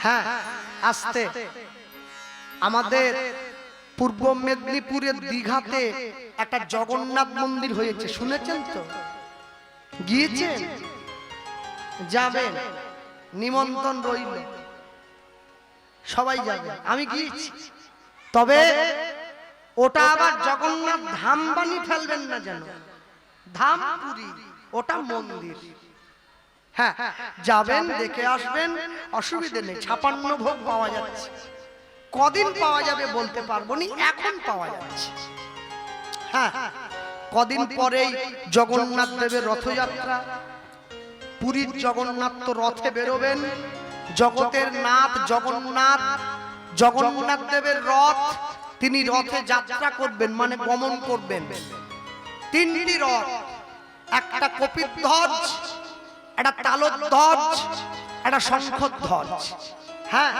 হ্যাঁ আস্তে আমাদের পূর্ব মেদিনীপুরের দীঘাতে একটা জগন্নাথ মন্দির হয়েছে, শুনেছেন তো? গিয়েছেন? যাবেন, নিমন্ত্রণ রইল, সবাই যাবে। আমি গিয়েছি, তবে ওটা আবার জগন্নাথ ধাম বানিয়ে ফেলবেন না যেন, ধাম পুরী, ওটা মন্দির। হ্যাঁ যাবেন, দেখে আসবেন, অসুবিধে নেই। 56 ভোগ পাওয়া যাচ্ছে। কদিন পাওয়া যাবে বলতে পারবো না, এখন পাওয়া যাচ্ছে। হ্যাঁ কদিন পরেই জগন্নাথ দেবের রথযাত্রা। পুরীর জগন্নাথ তো রথে বেরোবেন। জগতের নাথ জগন্নাথ, জগন্নাথ দেবের রথ, তিনি রথে যাত্রা করবেন, মানে গমন করবেন। তিনটি রথ, একটা কপিধ্বজ, একটা তালধ্বজ, একটা শঙ্খধ্বজ। হ্যাঁ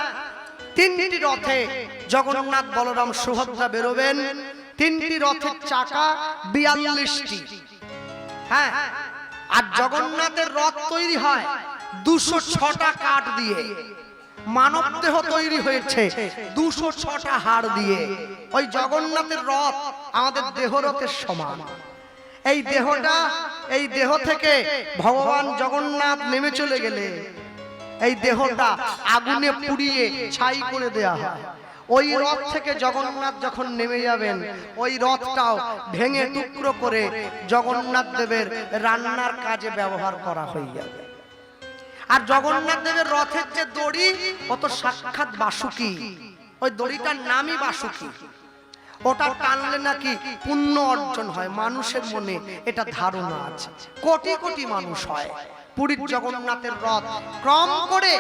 তিনটি রথে জগন্নাথ বলরাম সুভদ্রা বেরোবেন। তিনটি রথের চাকা 42টি। হ্যাঁ আর জগন্নাথের রথ তৈরি হয় 206টা কাঠ দিয়ে। মানব দেহ তৈরি হয়েছে 206টা হাড় দিয়ে। ওই জগন্নাথের রথ আমাদের দেহরথের সমান। এই দেহটা, এই দেহ থেকে ভগবান জগন্নাথ নেমে চলে গেলে এই দেহটা আগুনে পুড়িয়ে ছাই করে দেয়া হয়। ওই রথ থেকে জগন্নাথ যখন নেমে যাবেন, ওই রথটাও ভেঙে টুকরো করে জগন্নাথ দেবের রান্নার কাজে ব্যবহার করা হয়ে যাবে। আর জগন্নাথ দেবের রথের যে দড়ি, ও তো সাক্ষাৎ বাসুকি। ওই দড়িটার নামই বাসুকি। ওটা টানলে নাকি পুণ্য অর্জন হয়, মানুষের মনে এটা ধারণা আছে। কোটি কোটি মানুষ হয়। পুরীর জগন্নাথের রথ ক্রম করে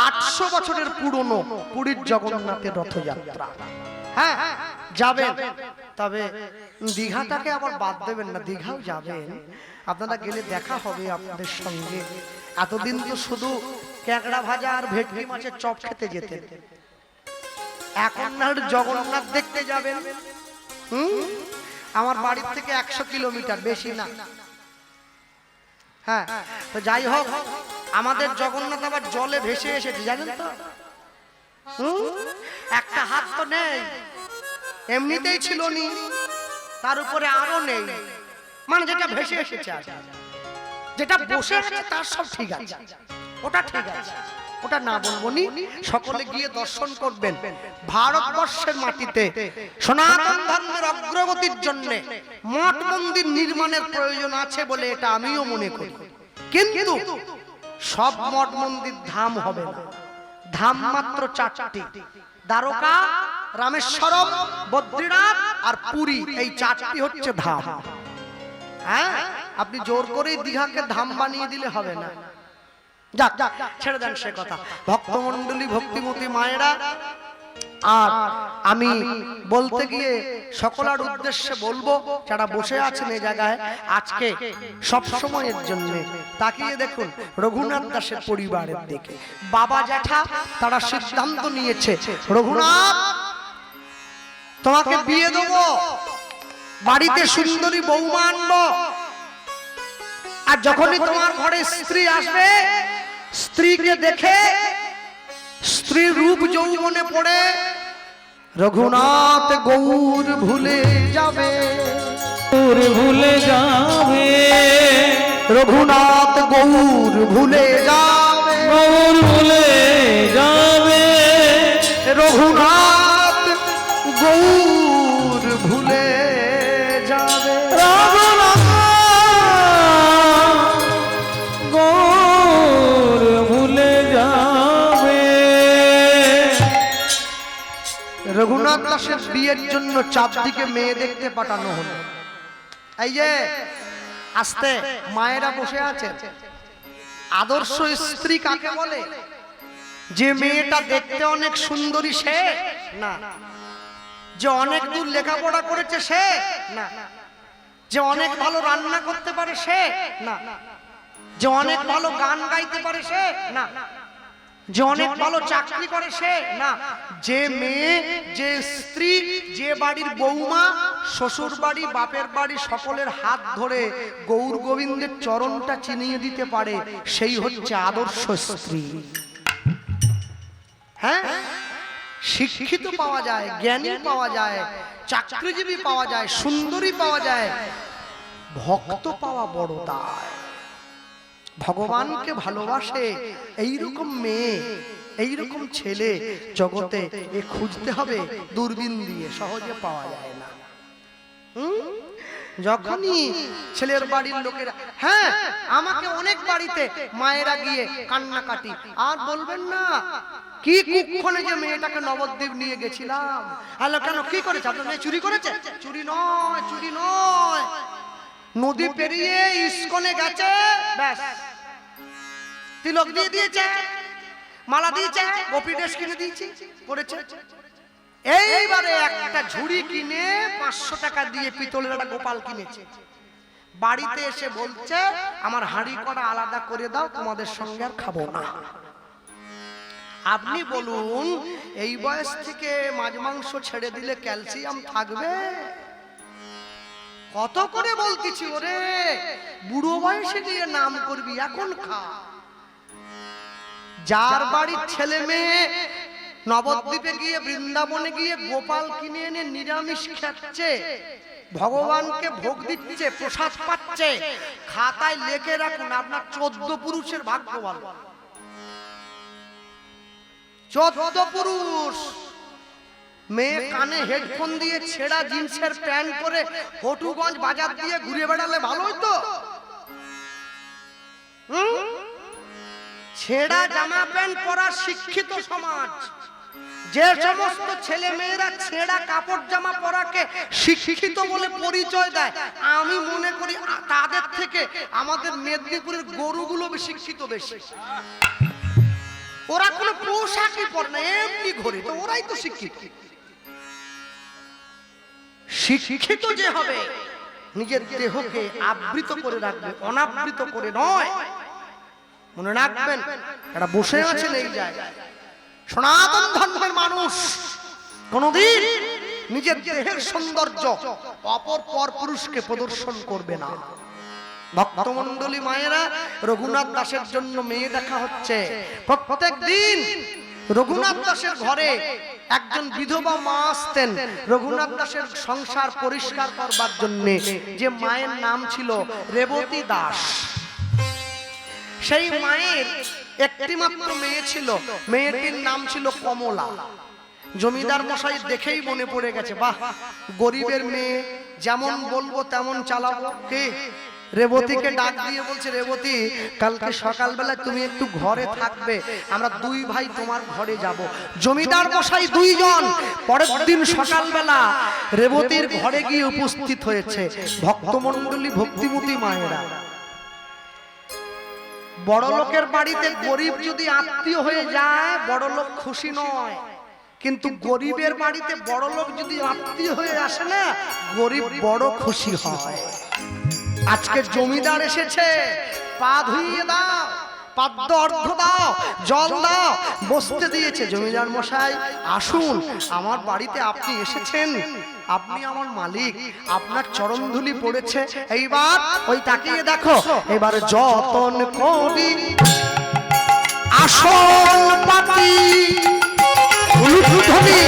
800 বছরের পুরনো পুরীর জগন্নাথের রথযাত্রা। হ্যাঁ যাবেন, তবে দীঘাটাকে আবার বাদ দেবেন না, দীঘাও যাবেন। আপনারা গেলে দেখা হবে আপনাদের সঙ্গে। এতদিন তো শুধু ক্যাঁকড়া ভাজা আর ভেটকি মাছের চপ খেতে যেতেন, এখন না জগন্নাথ দেখতে যাবেন। আমার বাড়ির থেকে 100 কিলোমিটার, বেশি না। হ্যাঁ তো যাই হোক, আমাদের জগন্নাথ আবার জলে ভেসে এসেছে, জানেন তো? একটা হাত তো নেই, এমনিতেই ছিল নি, তার উপরে আরো নেই। মানে যেটা ভেসে এসেছে, যেটা বসে আছে তার সব ঠিক আছে, ওটা ঠিক আছে, ওটা না বলবো নি। সকলে গিয়ে দর্শন করবেন। ভারতবর্ষের মাটিতে সনাতন ধর্মের অগ্রগতির জন্য মঠ মন্দির নির্মাণের প্রয়োজন আছে বলে এটা আমিও মনে করি। কিন্তু সব মঠ মন্দির ধাম হবে না। ধাম মাত্র 4টি: দ্বারকা, রামেশ্বরম, বদ্রীনাথ আর পুরী। এই 4টি হচ্ছে ধাম। হ্যাঁ আপনি জোর করেই দীঘাকে ধাম বানিয়ে দিলে হবে না। যাক ছেড়ে দেন সে কথা। ভক্তমণ্ডলী, ভক্তিমতী মায়েরা, আর আমি বলতে গিয়ে সকলের উদ্দেশ্যে বলবো, যারা বসে আছেন এই জায়গায় আজকে সব সময়ের জন্য তাকিয়ে দেখুন রঘুনাথ দাসের পরিবারের দিকে। বাবা জ্যাঠা তারা সিদ্ধান্ত নিয়েছে, রঘুনাথ তোমাকে বিয়ে দেবো, বাড়িতে সুন্দরী বৌমা আনবো, আর যখনই তোমার ঘরে স্ত্রী আসবে, স্ত্রীকে দেখে স্ত্রীর রূপ যৌবনে পড়ে রঘুনাথ গৌর ভুলে যাবে, ভুলে যাবে, রঘুনাথ গৌর ভুলে যাবে, গৌর ভুলে যাবে, রঘুনাথ গৌর ভুলে যাবে, গৌর ভুলে যাবে। রঘুনাথ দাসের বিয়ের জন্য চারদিকে মেয়ে দেখতে পাঠানো হলো। এই যে আস্তে মায়েরা বসে আছে। আদর্শ স্ত্রী কাকে বলে? যে মেয়েটা দেখতে অনেক সুন্দরী সে না, যে অনেক দূর লেখাপড়া করেছে সে না, যে অনেক ভালো রান্না করতে পারে সে না, যে অনেক ভালো গান গাইতে পারে সে না, যে অনেক ভালো চাকরি করে সে না। যে মেয়ে, যে স্ত্রী, যে বাড়ির বৌমা শ্বশুর বাড়ি বাপের বাড়ি সকলের হাত ধরে গৌর গোবিন্দের চরণটা চিনিয়ে দিতে পারে, সেই হচ্ছে আদর্শ স্ত্রী। হ্যাঁ, শিক্ষিত পাওয়া যায়, জ্ঞানী পাওয়া যায়, চাকরিজীবী পাওয়া যায়, সুন্দরী পাওয়া যায়, ভক্ত পাওয়া বড় দায়। ভগবানকে ভালোবাসে এইরকম মেয়ে, এইরকম ছেলে জগতে এ খুঁজতে হবে দূরবীন দিয়ে, সহজে পাওয়া যায় না। যখনই ছেলের বাড়ির লোকেরা, হ্যাঁ আমাকে অনেক বাড়িতে মায়েরা গিয়ে কান্নাকাটি, আর বলবেন না কি কুক্ষণে যে মেয়েটাকে নবদ্বীপ নিয়ে গেছিলাম। হ্যালো, কেন কি করেছে? আপনার মেয়ে চুরি করেছে? চুরি নয়, চুরি নয়, নদী পেরিয়ে ইস্কনে গেছে, ব্যাস তিলক দিয়ে দিয়েছে, মালা দিয়েছে, গোপী ড্রেস কিনে দিয়েছি, পড়েছে। এইবারে একটা ঝুড়ি কিনে 500 টাকা দিয়ে পিতলের একটা গোপাল কিনেছে। বাড়িতে এসে বলছে আমার হাঁড়ি কড়া আলাদা করে দাও, তোমাদের সঙ্গে আর খাবো না। আপনি বলুন এই বয়স থেকে মাছ মাংস ছেড়ে দিলে ক্যালসিয়াম থাকবে? কত করে বলতেছি, ওরে বুড়ো বয়সে গিয়ে নাম করবি, এখন খা। যার বাড়ির ছেলে মেয়ে নবদ্বীপে গিয়ে, বৃন্দাবনে গিয়ে গোপাল কিনে এনে নিরামিষ খাচ্ছে, ভগবানকে ভোগ দিচ্ছে, প্রসাদ পাচ্ছে, খাতায় লিখে রাখুন আপনার 14 পুরুষের ভাগ্য ভালো। 14 পুরুষ। মেয়ে কানে হেডফোন দিয়ে ছেঁড়া জিন্সের প্যান্ট পরে হটুগঞ্জ বাজার দিয়ে ঘুরে বেড়ালে ভালো হইতো? ছেঁড়া জামা প্যান্ট পরা শিক্ষিত সমাজ। যে সমস্ত ছেলে মেয়েরা ছেঁড়া কাপড় জামা পরাকে শিক্ষিত বলে পরিচয় দেয়, আমি মনে করি তাদের থেকে আমাদের মেদিনীপুরের গরুগুলো শিক্ষিত বেশি। ওরা কোনো পোশাকই পরে না, এমনি ঘোরে, তো ওরাই তো শিক্ষিত। শিক্ষিত যে হবে নিজের দেহকে আবৃত করে রাখবে, অনাবৃত করে নয়। মনে রাখবেন, এটা বসে আছেন এই জায়গায়, সনাতন ধর্মের মানুষ কোনদিন নিজের দেহের সৌন্দর্য অপর পর পুরুষকে প্রদর্শন করবে না। ভক্তমণ্ডলী মায়েরা, রঘুনাথ দাসের জন্য মেয়ে দেখা হচ্ছে। প্রত্যেক দিন রঘুনাথ দাসের ঘরে একজন বিধবা মা আসতেন রঘুনাথ দাসের সংসার পরিষ্কার করবার জন্য, যে মায়ের নাম ছিল রেবতী দাস। সেই মায়ের একটি মাত্র মেয়ে ছিল, মেয়েটির নাম ছিল কমলা। জমিদার মশাই দেখেই মনে পড়ে গেছে, বাহ গরিবের মেয়ে, যেমন বলবো তেমন চালাবো। কে? রেবতীকে ডাক দিয়ে বলছে, রেবতী কালকে সকালবেলা তুমি একটু ঘরে থাকবে, আমরা 2 ভাই তোমার ঘরে যাব। জমিদার মশাই 2 জন পরের দিন সকালবেলা রেবতীর ঘরে গিয়ে উপস্থিত হয়েছে। ভক্তমণ্ডলী, ভক্তিমতী মায়েরা, বড় লোকের বাড়িতে গরিব যদি আত্মীয় হয়ে যায় বড় লোক খুশি নয়, কিন্তু গরিবের বাড়িতে বড় লোক যদি আত্মীয় হয়ে আসে না, গরিব বড় খুশি হয়। আজকে জমিদার এসেছে, পা ধুইয়ে দাও, পাদ্য অর্ধ দাও, জল দাও, বসতে দিয়েছে। জমিদার মশাই আসুন, আমার বাড়িতে আপনি এসেছেন, আপনি আমার মালিক, আপনার চরণধুলি পড়েছে। এইবার ওই তাকিয়ে দেখো, এবার যতন করি আসন পাতি উলুধ্বনি,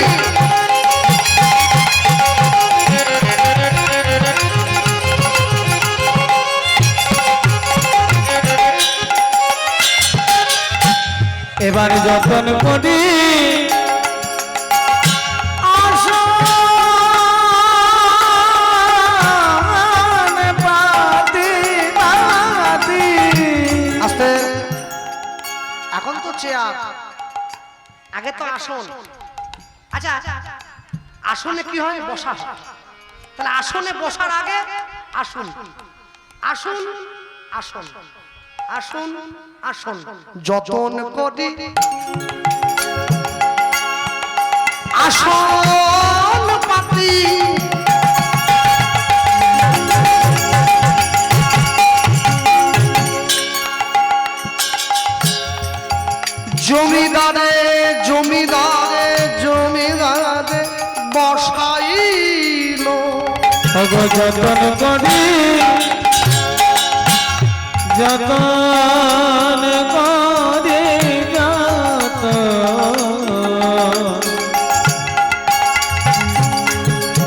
এবার যতন করি আস্তে। এখন তো চেয়ার, আগে তো আসন। আচ্ছা আসনে কি হয়? বসা হয়। তাহলে আসনে বসার আগে আসুন, আসুন, আসুন, আসুন, আসুন, যতন করি আসন পাতি, জমিদারে জমিদারে জমিদারে বসাইল, যতন করি যতন করি যতন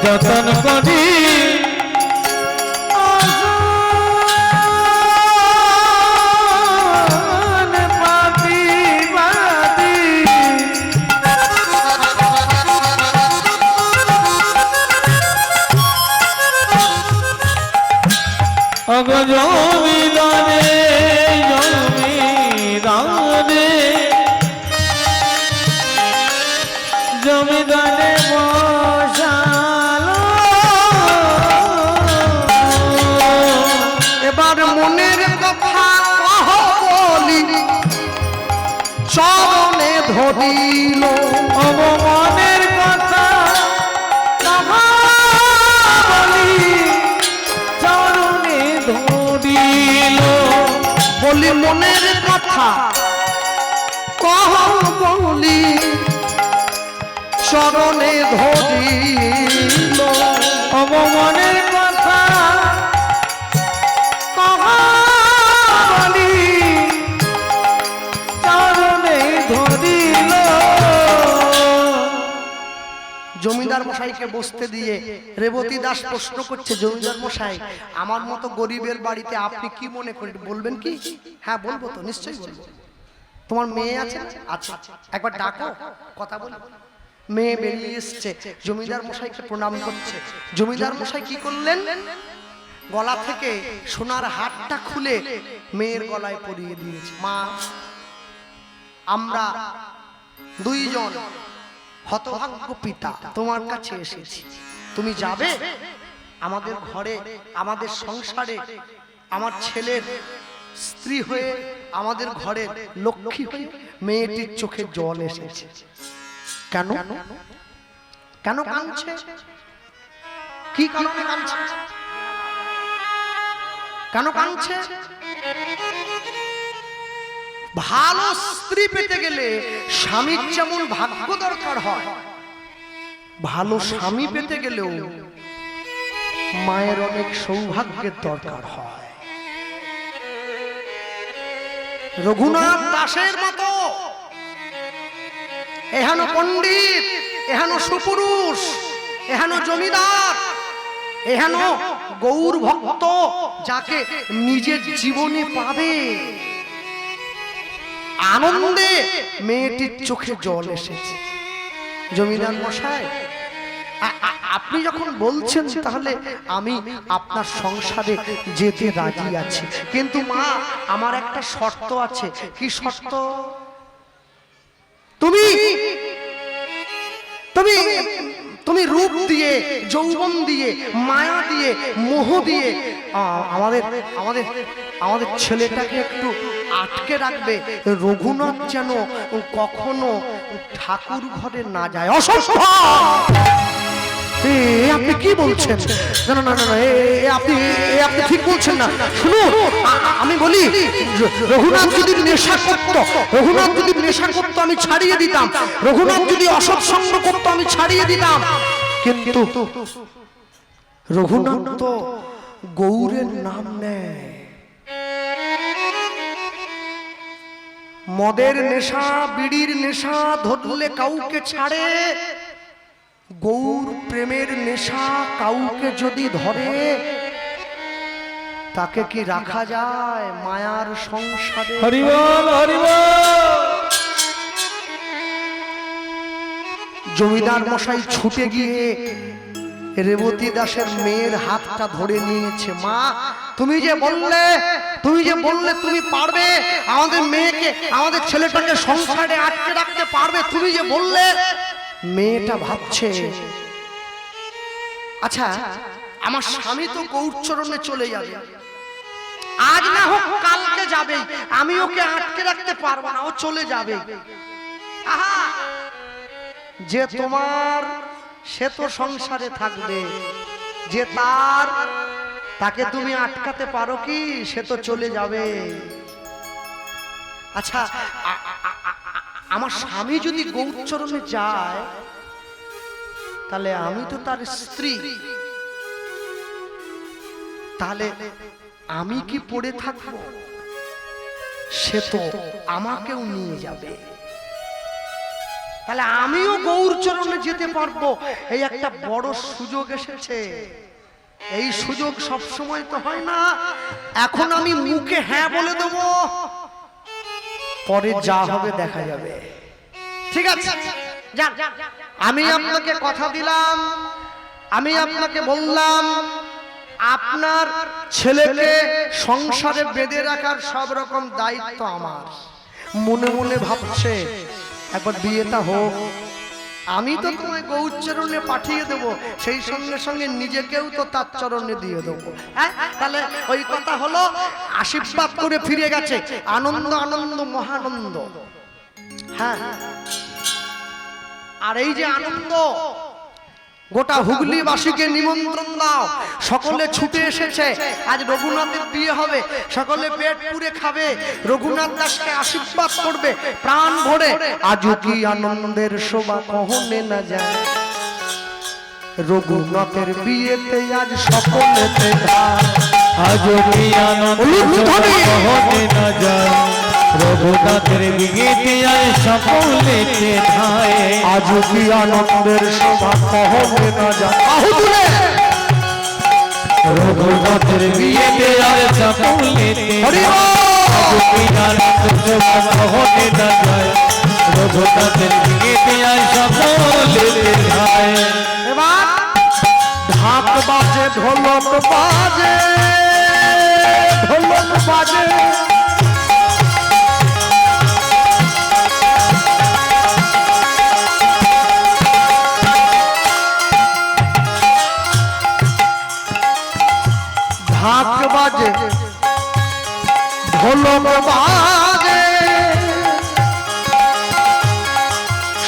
যতন করি অগ জমিদারে জমিদারে জমিদারে বসালো এবার মনের কথা কহ বলি চরণে ধরিল অবমানের কথা বলি চরণে ধরিল বলি মনের কথা কহ বলি চরণে ধরিল অবমানের কথা বলি চরণে ধরিল জমিদার মশাইকে বসতে দিয়ে রেবতী দাস প্রশ্ন করছে, জমিদার মশাই আমার মতো গরিবের বাড়িতে আপনি কি মনে করেন, বলবেন কি? হ্যাঁ বলবো তো, নিশ্চয়ই বলবো। তোমার মেয়ে আছে? আচ্ছা, একবার ডাকো, কথা বলো। মেয়ে বেরিয়ে এসছে, জমিদার মশাইকে প্রণাম করছে। জমিদার মশাই কি করলেন, গলা থেকে সোনার হারটা খুলে মেয়ের গলায় পরিয়ে দিয়েছে। মা, আমরা দুইজন হতভাগ্য পিতা তোমার কাছে এসেছি, তুমি যাবে আমাদের ঘরে, আমাদের সংসারে, আমার ছেলের স্ত্রী হয়ে, আমাদের ঘরের লক্ষ্মী হয়ে। মেয়েটির চোখে জল এসেছে। কেন কেন কাঁদছে? কি কারণে কাঁদছে? কেন কাঁদছে? ভালো স্ত্রী পেতে গেলে স্বামীর যেমন ভাগ্য দরকার হয়, ভালো স্বামী পেতে গেলেও মায়ের অনেক সৌভাগ্যের দরকার হয়। রঘুনাথ দাসের মতো এহেন পণ্ডিত, এহেন সুপুরুষ, এহেন জমিদার, এহেন গৌর ভক্ত যাকে নিজের জীবনে পাবে, আনন্দে মেয়েটির চোখে জল এসেছে। জমিদার মশাই, আপনি যখন বলছেন তাহলে আমি আপনার সংসারে যেতে রাজি আছি, কিন্তু মা আমার একটা শর্ত আছে। কি শর্ত? তুমি তুমি তুমি রূপ দিয়ে, যৌবন দিয়ে, মায়া দিয়ে, মোহ দিয়ে আমাদের আমাদের আমাদের ছেলেটাকে একটু আটকে রাখবে। রঘুনাথ যেন কখনো ঠাকুর ঘরে না যায়। অসম্ভব! আপনি কি বলছেন? না না না না, আপনি ঠিক বলছেন না। শুনুন, আমি বলি, রঘুনাথ যদি নেশা করতো, রঘুনাথ যদি নেশা করতো আমি ছাড়িয়ে দিতাম, রঘুনাথ যদি অসৎসঙ্গ করতো আমি ছাড়িয়ে দিতাম, কিন্তু রঘুনাথ তো গৌরের নাম নেয়। মদের নেশা, বিড়ির নেশা ধরলে কাউকে ছাড়ে, গৌর প্রেমের নেশা কাউকে যদি ধরে তাকে কি রাখা যায় মায়ার সংসারে? হরি বল, হরি বল। জমিদার মশাই ছুটে গিয়ে রেবতী দাসের মেয়ের হাতটা ধরে নিয়েছে। মা, তুমি যে বললে তুমি পারবে আমাদের মেয়েকে, আমাদের ছেলেটাকে সংসারে আটকে রাখতে পারবে, তুমি যে বললে। মেয়েটা ভাবছে, আচ্ছা আমার স্বামী তো গৌরচরণে চলে যাবে, আজ না হোক কালকে যাবে, আমি ওকে আটকে রাখতে পারবো না, ও চলে যাবে। আহা, যে তোমার সে তো সংসারে থাকবে, যে তার তাকে তুমি আটকাতে পারো কি? সে তো চলে যাবে। আচ্ছা আমার স্বামী যদি গৌরচরণে যায় তাহলে আমি তো তার স্ত্রী, তাহলে আমি কি পড়ে থাকবো? সে তো আমাকেও নিয়ে যাবে। তাহলে আমিও গৌর চরণে যেতে পারবো, এই একটা বড় সুযোগ এসেছে। এই সুযোগ সব সময় তো হয় না। এখন আমি মুখে হ্যাঁ বলে দেবো, পরে যা হবে দেখা যাবে। ঠিক আছে, যান। আমি আপনাকে কথা দিলাম, আমি আপনাকে বললাম আপনার ছেলেকে সংসারে বেঁধে রাখার সব রকম দায়িত্ব আমার। মনে মনে ভাবছে একবার বিয়েটা হোক, আমি তো তোমায় গৌর চরণে পাঠিয়ে দেব, সেই সঙ্গে সঙ্গে নিজেকেও তো তার চরণে দিয়ে দেবো। হ্যাঁ, তাহলে ওই কথা হলো, আশীর্বাদ করে ফিরে গেছে, আনন্দ আনন্দ মহানন্দ। হ্যাঁ, আর এই যে আনন্দ, গোটা হুগলিবাসীকে নিমন্ত্রণ দাও, সকলে ছুটে এসেছে। আজ রঘুনাথের বিয়ে হবে, সকলে পেট পুরে খাবে, রঘুনাথ দাসকে আশীর্বাদ করবে প্রাণ ভরে। আজ কি আনন্দের শোভা কহনে না যায়, রঘুনাথের বিয়েতে আজ সকলেতে যায়। আজ কি আনন্দের শোভা কহনে না যায়, রঘুনাথের বিয়েতে আজ সকলেতে যায়। আজ কি আনন্দের শোভা কহনে না যায়, রঘুনাথের বিয়েতে আজ সকলেতে যায়। আজ কি আনন্দের শোভা কহনে না যায়, রঘুনাথের বিয়েতে আজ সকলেতে যায়। এবার ঢাক বাজে, ঢোলক বাজে, ঢোলক বাজে, ঢাক বাজে, ঢোলক বাজে,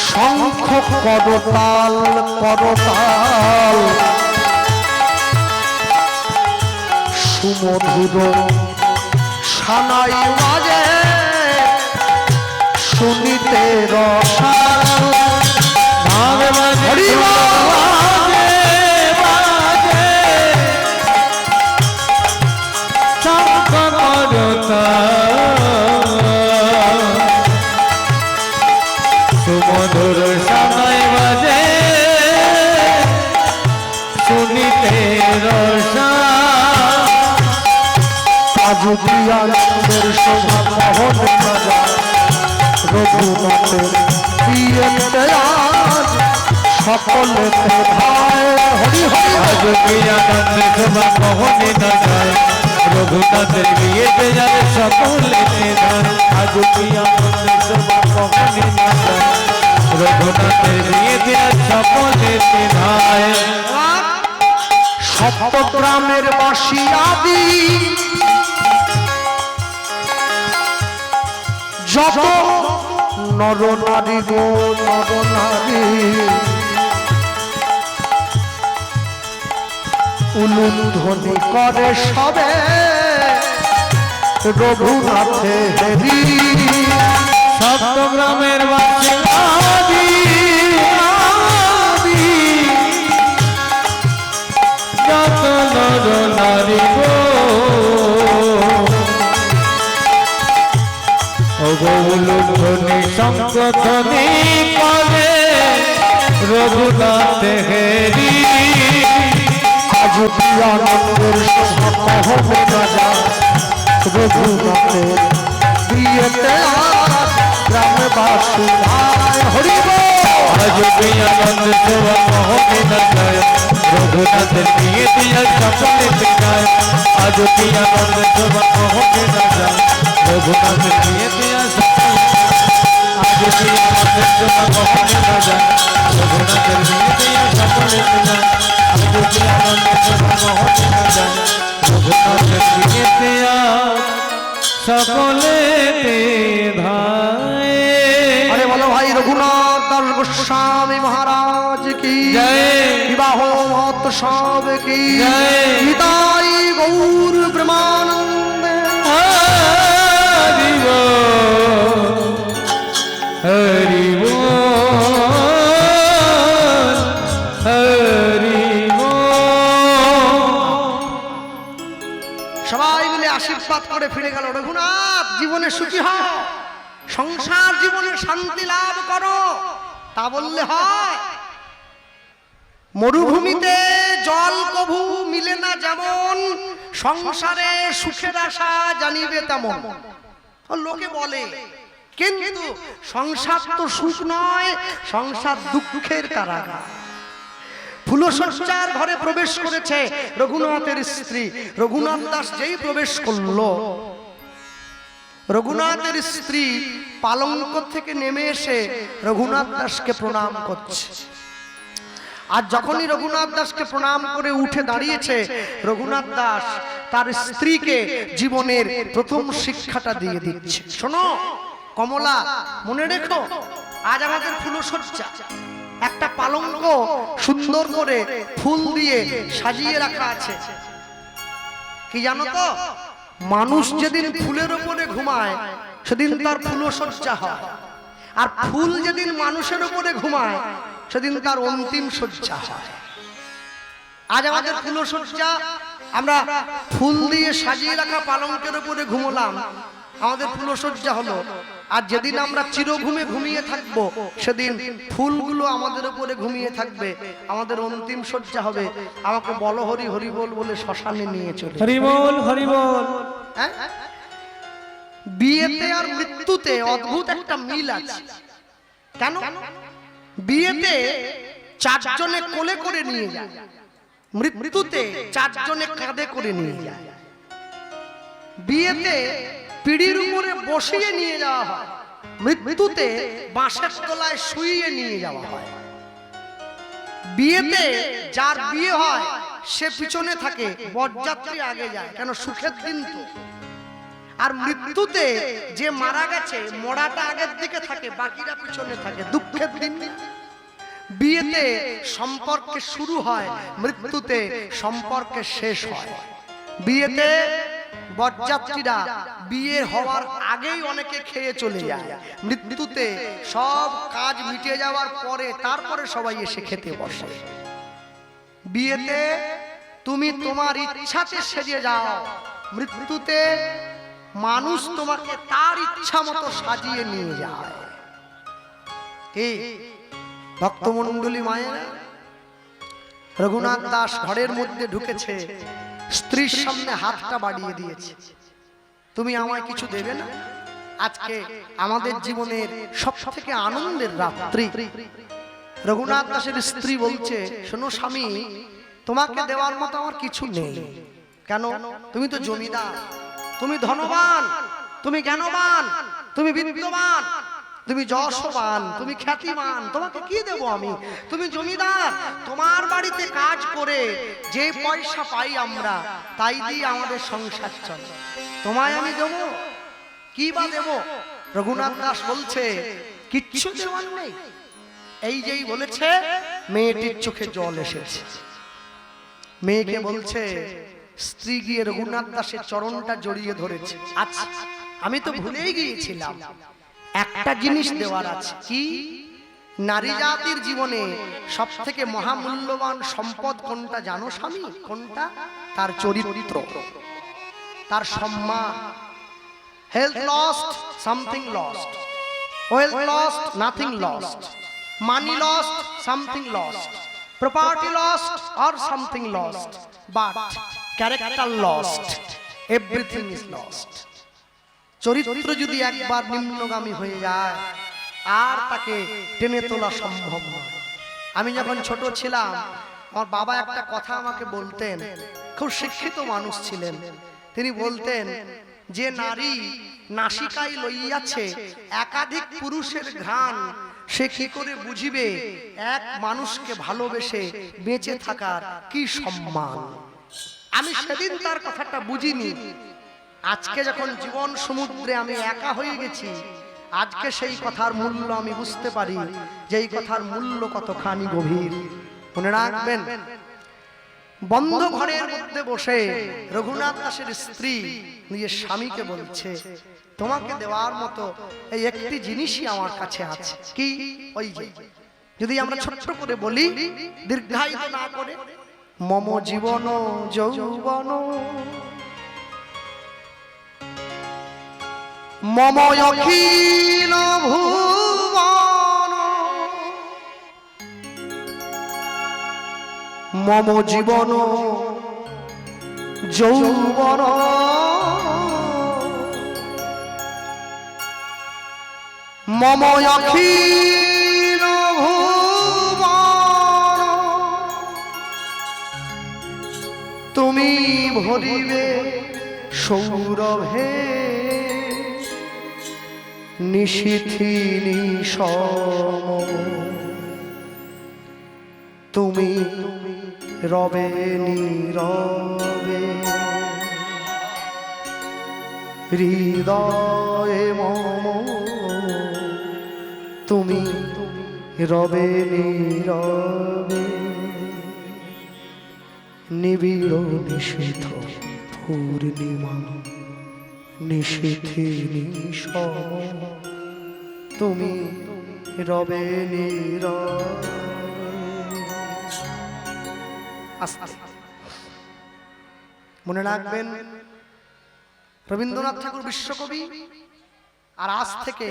শঙ্খ করতাল করতাল, সুমধুর সানাই বাজে, শুনিতে রসাল। ঢাক বাজে, শঙ্খ করতাল, সুমধুর সানাই বাজে, শুনিতে রসাল। আজ কি আনন্দের শোভা কহনে না যায়, রঘুনাথের বিয়েতে আজ সকলেতে ধায়। হরি হরি। আজ কি আনন্দের শোভা কহনে না যায়, রঘুনাথের বিয়েতে যায় সকলেতে ধায়। আজ কি আনন্দের শোভা কহনে না যায়, রঘুনাথের বিয়েতে আজ সকলেতে ধায়। সপ্তগ্রামের বাসী আদি যত নর নারী গো, নর নারী, উলুধ্বনি করে সবে রঘুনাথে হেরি। সপ্তগ্রামের বাসী আদি আদি যত নর নারী গো, গৌলধ্বনি শঙ্খধ্বনি করে রঘুনাথ হেরি। আজ কি আনন্দের শোভা কহনে না যায়, রঘুনাথের বিয়েতে আজ গ্রামবাসী ধায়। হরি বল। আজ কি আনন্দের শোভা কহনে না যায়, রঘুনাথের বিয়েতে আজ সকলেতে যায়। আজ কি আনন্দের শোভা কহনে না যায়, রঘুনাথের বিয়েতে আজ সকলেতে যায়। আজ কি আনন্দের শোভা কহনে না যায়, রঘুনাথের বিয়েতে আজ সকলেতে যায়। আজ কি আনন্দের শোভা কহনে না যায়, রঘুনাথের বিয়েতে আজ সকলেতে ধায়। আরে বলো ভাই, রঘুনাথ দাস গোস্বামী মহারাজ কি জয়। বিবাহ মহোৎসব কি জয়। নিতাই গৌর প্রেমানন্দে। হরি বল, হরি বল, হরি বল। সবাই মিলে আশীর্বাদ করে ফিরে গেল। রঘুনাথ জীবনে সুখী হও, সংসার জীবনে শান্তি লাভ করো। তা বললে হয়? মরুভূমিতে জল কভু মিলে না যেমন, সংসারে সুখের আশা জানিবে তেমন। লোকে বলে, কিন্তু সংসার তো সুখ নয়, সংসার দুঃখের কারাগার। ফুলশয্যার ঘরে প্রবেশ করেছে রঘুনাথের স্ত্রী। রঘুনাথ দাস যেই প্রবেশ করলো, রঘুনাথের স্ত্রী পালঙ্ক থেকে নেমে এসে রঘুনাথ দাসকে প্রণাম করছে। আর যখনই রঘুনাথ দাসকে প্রণাম করে উঠে দাঁড়িয়েছে, রঘুনাথ দাস তার স্ত্রীকে জীবনের প্রথম শিক্ষাটা দিয়ে দিচ্ছে। শোনো কমলা, মনে রেখো, আজ আমাদের ফুলশয্যা, একটা পালঙ্ক সুন্দর করে ফুল দিয়ে সাজিয়ে রাখা আছে। কি জানো তো, মানুষ যেদিন ফুলের উপরে ঘুমায় সেদিন তার ফুলশয্যা হয়, আর ফুল যেদিন মানুষের উপরে ঘুমায় সেদিন তার অন্তিম শয্যা হয়। আজ আমাদের ফুলশয্যা, আমরা ফুল দিয়ে সাজিয়ে রাখা পালঙ্কের উপরে ঘুমলাম, আমাদের ফুলশয্যা হলো। আর যেদিন আমরা চিরঘুমে ঘুমিয়ে থাকবো সেদিন ফুলগুলো আমাদের উপরে ঘুমিয়ে থাকবে, আমাদের অন্তিম শয্যা হবে। আমাকে বলো হরি হরি বল বলে শ্মশানে নিয়ে চলে। হরি বল হরি বল। হ্যাঁ, বিয়েতে আর মৃত্যুতে অদ্ভুত একটা মিল আছে। কেন? বিয়েতে চারজনে কোলে করে নিয়ে যায়, মৃত্যুতে চারজনে কাঁধে করে নিয়ে যায়। বিয়েতে পিড়ির উপরে বসিয়ে নিয়ে যাওয়া হয়, মৃত্যুতে বাঁশের তলায় শুইয়ে নিয়ে যাওয়া হয়। বিয়েতে যার বিয়ে হয় সে পিছনে থাকে, বরযাত্রী আগে যায়, কেন সুখের দিন তো। আর মৃত্যুতে যে মারা গেছে মরাটা আগের দিকে থাকে, বাকিরা পিছনে থাকে, দুঃখের দিন। বিয়েতে সম্পর্কে শুরু হয়, মৃত্যুতে সম্পর্কে শেষ হয়। বিয়েতে বরযাত্রীরা বিয়ে হওয়ার আগেই অনেকে খেয়ে চলে যায়, মৃত্যুতে সব কাজ মিটে যাওয়ার পরে তারপরে সবাই এসে খেতে বসে। বিয়েতে তুমি তোমার ইচ্ছাতে সেজে যাও, মৃত্যুতে মানুষ তোমাকে তার ইচ্ছা মতো সাজিয়ে নিয়ে যায়। কি ভক্তমণ্ডলী মায়েরা, রঘুনাথ দাস ঘরের মধ্যে ঢুকেছে, স্ত্রীর সামনে হাতটা বাড়িয়ে দিয়েছে, তুমি আমায় কিছু দেবে না? আজকে আমাদের জীবনের সবথেকে আনন্দের রাত্রি। রঘুনাথ দাসের স্ত্রী বলছে, শোনো স্বামী, তোমাকে দেওয়ার মতো আমার কিছু নেই। কেন? তুমি তো জমিদার, তুমি ধনবান, তুমি জ্ঞানবান, তুমি বিদ্যমান, তুমি যশবান, তুমি খ্যাতিমান, তোমাকে কি দেব আমি? তুমি জমিদার, তোমার বাড়িতে কাজ করে যে পয়সা পাই আমরা তাই দিয়ে আমাদের সংসার চলে, তোমায় আমি দেব কি বা দেব? রঘুনাথ দাস বলছে, কিচ্ছু দেওয়ার নেই। এই যেই বলেছে, মেয়েটির চোখে জল এসেছে। মেয়েকে বলছে, স্ত্রী গিয়ে রঘুনাথ দাসের চরণটা জড়িয়ে ধরেছে। আচ্ছা, আমি তো ভুলেই গিয়েছিলাম, একটা জিনিস দেওয়ার আছে। কি? নারী জাতির জীবনে সব থেকে মহামূল্যবান সম্পদ কোনটা জানো স্বামী? কোনটা? তার চরিত্র, তার সম্মান। Health lost, something lost. Wealth lost, nothing lost. Money lost, something lost. Property lost or something lost, but character lost, everything is lost. চরিত্র যদি একবার নিম্নগামী হয়ে যায় আর তাকে টেনে তোলা সম্ভব নয়। আমি যখন ছোট ছিলাম, আমার বাবা একটা কথা আমাকে বলতেন, খুব শিক্ষিত মানুষ ছিলেন। তিনি বলতেন, যে নারী নাসিকায় লইয়াছে একাধিক পুরুষের ঘ্রাণ, সে কি করে বুঝিবে এক মানুষকে ভালোবেসে বেঁচে থাকার কি সম্মান। আমি সেদিন তার কথাটা বুঝিনি। আজকে যখন জীবন সমুদ্রে আমি একা হয়ে গেছি, আজকে সেই কথার মূল্য আমি বুঝতে পারি, যে এই কথার মূল্য কতখানি গভীর। মনে রাখবেন, বন্ধ ঘরের মধ্যে বসে রঘুনাথ দাসের স্ত্রী নিজের স্বামীকে বলছে, তোমাকে দেওয়ার মতো এই একটি জিনিসই আমার কাছে আছে। কি? ওই যে, যদি আমরা ছোট্ট করে বলি, দীর্ঘায়িত না করে, মম জীবন যৌবন মম অখিল ভুবন মম জীবন যৌবন মম অখিল ভুবন তুমি ভরিবে সৌরভে নিশীথি নিশম তুমি রবে নীরবে হৃদয়ে মম তুমি রবে নীরবে নিবিড় নিশীথ পূর্ণিমা নিশীথি নিশম তুমি রবে নীরবে। মনে রাখবেন রবীন্দ্রনাথ ঠাকুর বিশ্বকবি, আর আজ থেকে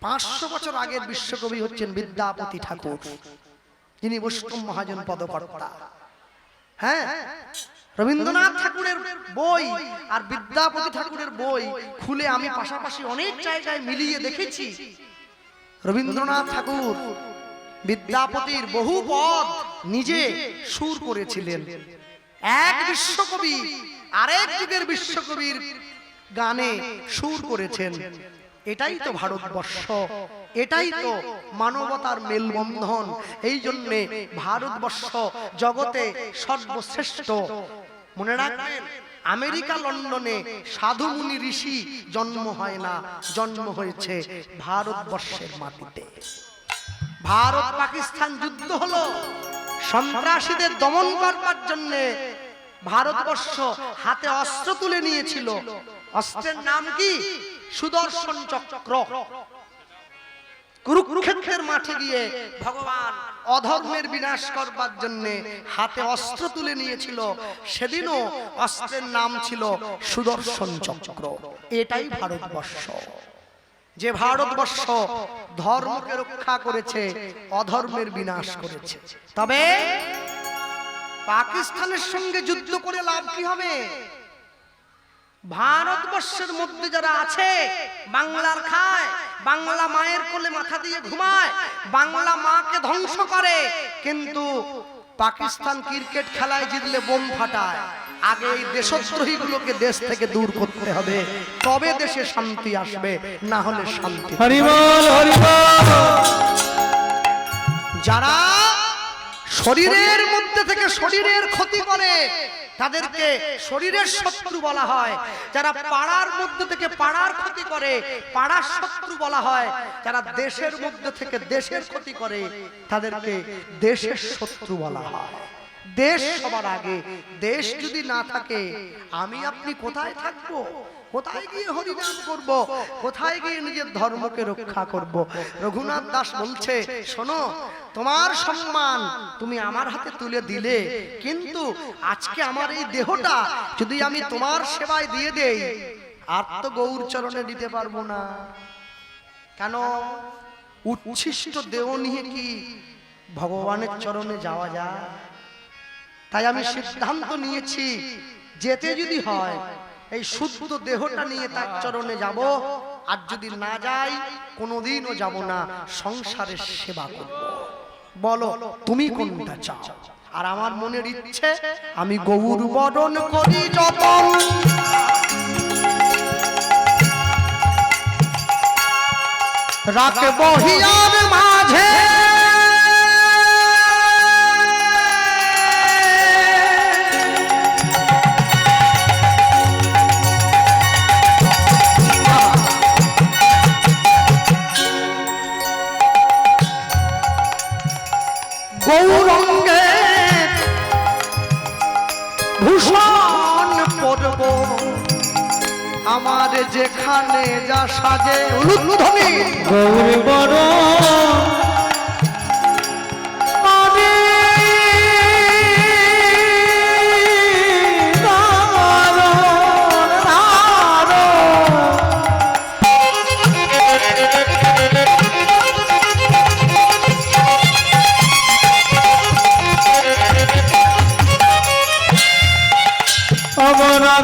500 বছর আগের বিশ্বকবি হচ্ছেন বিদ্যাপতি ঠাকুর, যিনি বৈষ্ণব মহাজন পদকর্তা। হ্যাঁ, রবীন্দ্রনাথ ঠাকুরের বই আর বিদ্যাপতি ঠাকুরের বই খুলে আমি পাশাপাশি অনেক জায়গায় মিলিয়ে দেখেছি। রবীন্দ্রনাথ ঠাকুর বিদ্যাপতির বহু পদ নিজে সুর করেছিলেন। এক বিশ্বকবি আরেক যুগের বিশ্বকবির গানে সুর করেছেন। এটাই তো ভারতবর্ষ, এটাই তো মানবতার মেলবন্ধন। এই জন্যে ভারতবর্ষ জগতে সর্বশ্রেষ্ঠ। মনে রাখবেন, আমেরিকা লন্ডনে সাধু মুনি ঋষি জন্ম হয় না, জন্ম হয়েছে ভারতবর্ষের মাটিতে। ভারত পাকিস্তান যুদ্ধ হলো, সন্ত্রাসীদের দমন করবার জন্য ভারতবর্ষ হাতে অস্ত্র তুলে নিয়েছিল। অস্ত্রের নাম কি? সুদর্শন চক্র। কুরুক্ষেত্রের মাঠে গিয়ে ভগবান অধর্মের বিনাশ করবার জন্য হাতে অস্ত্র তুলে নিয়েছিল। সেদিনও অস্ত্রের নাম ছিল সুদর্শন চক্র। এটাই ভারতবর্ষ, যে ভারতবর্ষ ধর্মকে রক্ষা করেছে, অধর্মের বিনাশ করেছে। তবে পাকিস্তানের সঙ্গে যুদ্ধ করে লাভ কি হবে? ভারতবর্ষের মধ্যে যারা আছে, বাংলার খায়, বাংলা মায়ের কোলে মাথা দিয়ে ঘুমায়, বাংলা মাকে ধ্বংস করে, কিন্তু পাকিস্তান ক্রিকেট খেলায় জিতলে বোম ফাটায়। আগে এই দেশদ্রোহীগুলোকে দেশ থেকে দূর করতে হবে, তবে দেশে শান্তি আসবে, না হলে শান্তি। হরিবল হরিবল। যারা শরীরের মধ্যে থেকে শরীরের ক্ষতি করে তাদেরকে শরীরের শত্রু বলা হয়। যারা পাড়ার মধ্যে থেকে পাড়ার ক্ষতি করে পাড়ার শত্রু বলা হয়। যারা দেশের মধ্যে থেকে দেশের ক্ষতি করে তাদেরকে দেশের শত্রু বলা হয়। দেশ সবার আগে। দেশ যদি না থাকে আমি আপনি কোথায় থাকবো? কোথায় গিয়ে হরিনাম করব? কোথায় গিয়ে নিজের ধর্মকে রক্ষা করব? রঘুনাথ দাস বলছে, শোনো, তোমার সম্মান তুমি আমার হাতে তুলে দিলে, কিন্তু আজকে আমার এই দেহটা যদি আমি তোমার সেবায় দিয়ে দেই, আর তো গৌর চরণে দিতে পারবো না। কেন? উচ্ছিষ্ট দেহ নিয়ে কি ভগবানের চরণে যাওয়া যায়? তাই আমি সিদ্ধান্ত নিয়েছি, যেতে যদি হয় এই শুদ্ধ দেহটা নিয়ে তার চরণে যাব, আর যদি না যাই কোনোদিনও যাব না, সংসারের সেবা করব। বলো তুমি কোনটা চাও? আর আমার মনের ইচ্ছে, আমি গৌর বরণ করি যতন, রাখবো হিয়ার মাঝে গৌরঙ্গে ভূষণ পরব, আমার যেখানে যা সাজে উলুধ্বনি গৌর বড়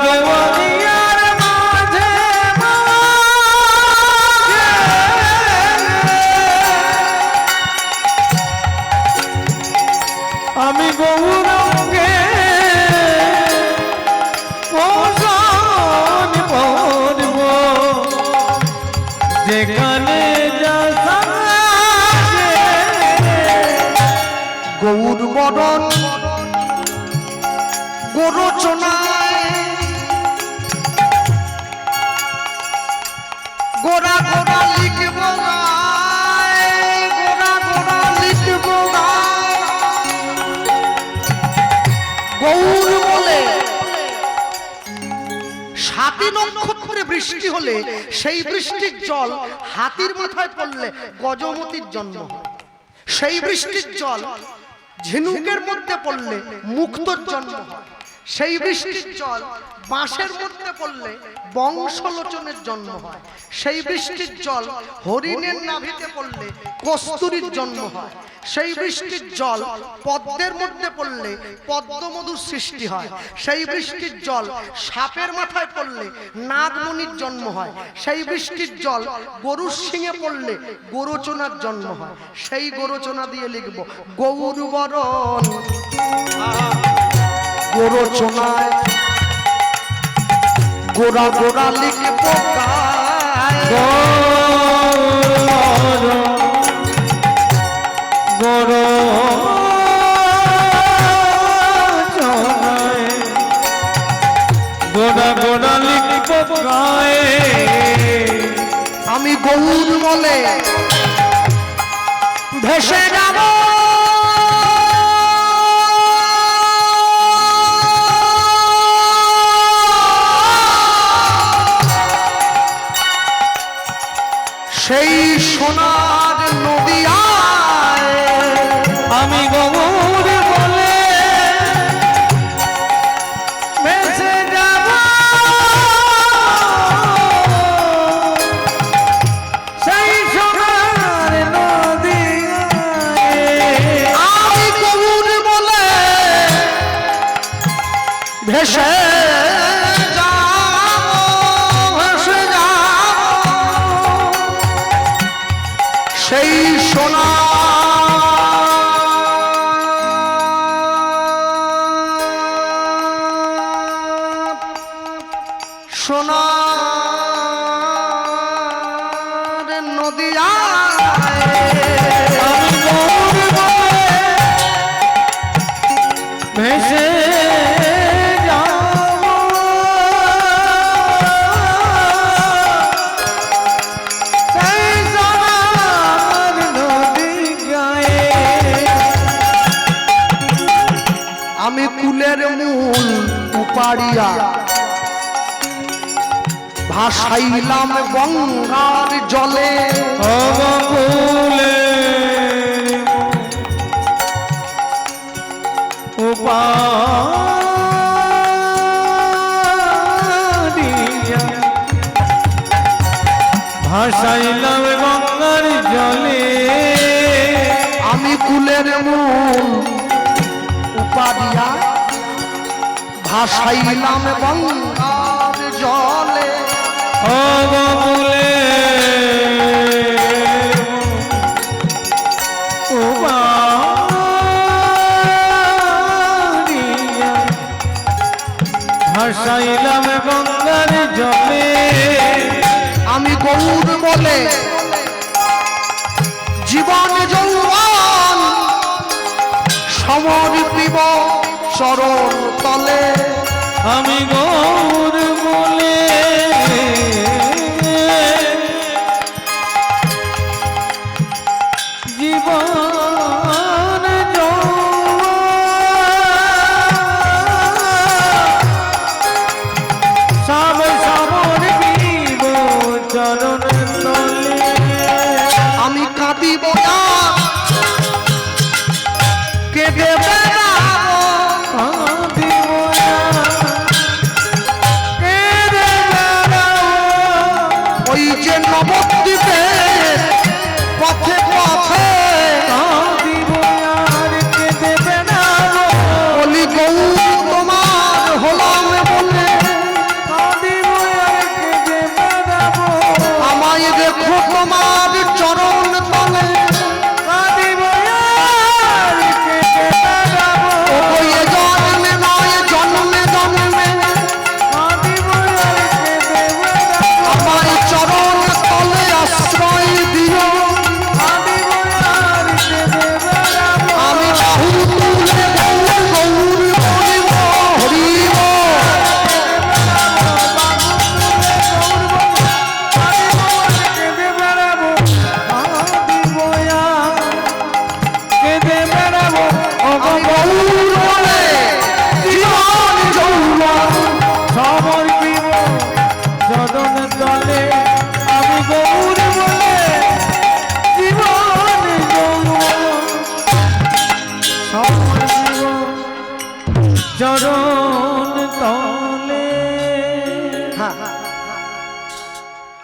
বাগবানিয়ার মাঝে আমি গৌরঙ্গে পোষণ করব যেখানে যা গৌর বরণ গোরচনায় গোরা গোরা লিখব গোরা গোরা লিখব গৌর বলে 7 নক্ষত্রে বৃষ্টি হলে সেই বৃষ্টির জল হাতির মাথায় পড়লে গজমতির জন্ম হয়। সেই বৃষ্টির জল ঝিনুকের মধ্যে পড়লে মুক্তর জন্ম হয়। সেই বৃষ্টির জল বাঁশের মধ্যে পড়লে বংশলোচনের জন্ম হয়। সেই বৃষ্টির জল হরিণের নাভিতে পড়লে কস্তুরীর জন্ম হয়। সেই বৃষ্টির জল পদ্মের মধ্যে পড়লে পদ্মমধুর সৃষ্টি হয়। সেই বৃষ্টির জল সাপের মাথায় পড়লে নাগমণির জন্ম হয়। সেই বৃষ্টির জল গরুর শিঙে পড়লে গোরচনার জন্ম হয়। সেই গোরচনা দিয়ে লিখব গৌর বরণ গোরচনায় গোরা গোরা লিখব গোড়া গোড়া লিখব গায়ে আমি গৌর বলে ভেসে যাব সেই সোনার নদিয়ায় আমি গৌর বলে ভেসে যাব সেই সোনার নদিয়ায় আমি গৌর বলে ভেসে সেই সোনা সোনার নদিয়ায় আমি গৌর বলে ভেসে যাব সেই সোনার নদিয়ায় আমি কুলের মূল উপাড়িয়া ভাসাইলাম গঙ্গার জলে অবকুলে উপাড়িয়া ভাসাইলাম গঙ্গার জলে আমি কুলের মূল উপাড়িয়া ভাসাইলাম গঙ্গার জলে অবকুলে উপাড়িয়া ভাসাইলাম গঙ্গার জলে আমি গৌর বলে জীবন যৌবন সমর্পিব চরণ তলে আমি গৌর বলে জীবন সব সমর্পিব চরণ তলে আমি কাঁদিব না কেঁদে বেড়াবো ওই যে নবদ্বীপে পথে পথে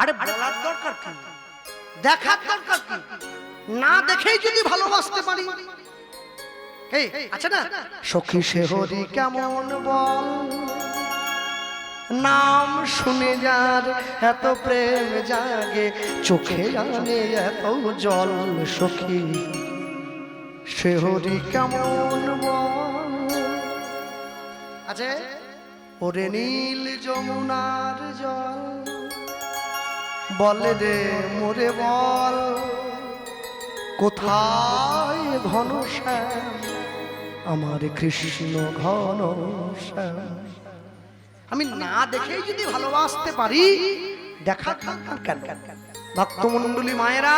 আরে বলার দরকার কি, দেখার দরকার কি? না দেখেই যদি ভালোবাসতে পারি, এই আচ্ছা না, সখী সে হরি কেমন বল, নাম শুনে যার এত প্রেম জাগে, চোখে আনে এত জল, সখী সে হরি কেমন বল। আচ্ছা, ওরে নীল যমুনার জল, বলে রে মোরে বল, কোথায় ঘনশ্যাম আমার কৃষ্ণ ঘনশ্যাম। আমি না দেখেই যদি ভালোবাসতে পারি, দেখা কেন? ভক্তমণ্ডলী মায়েরা,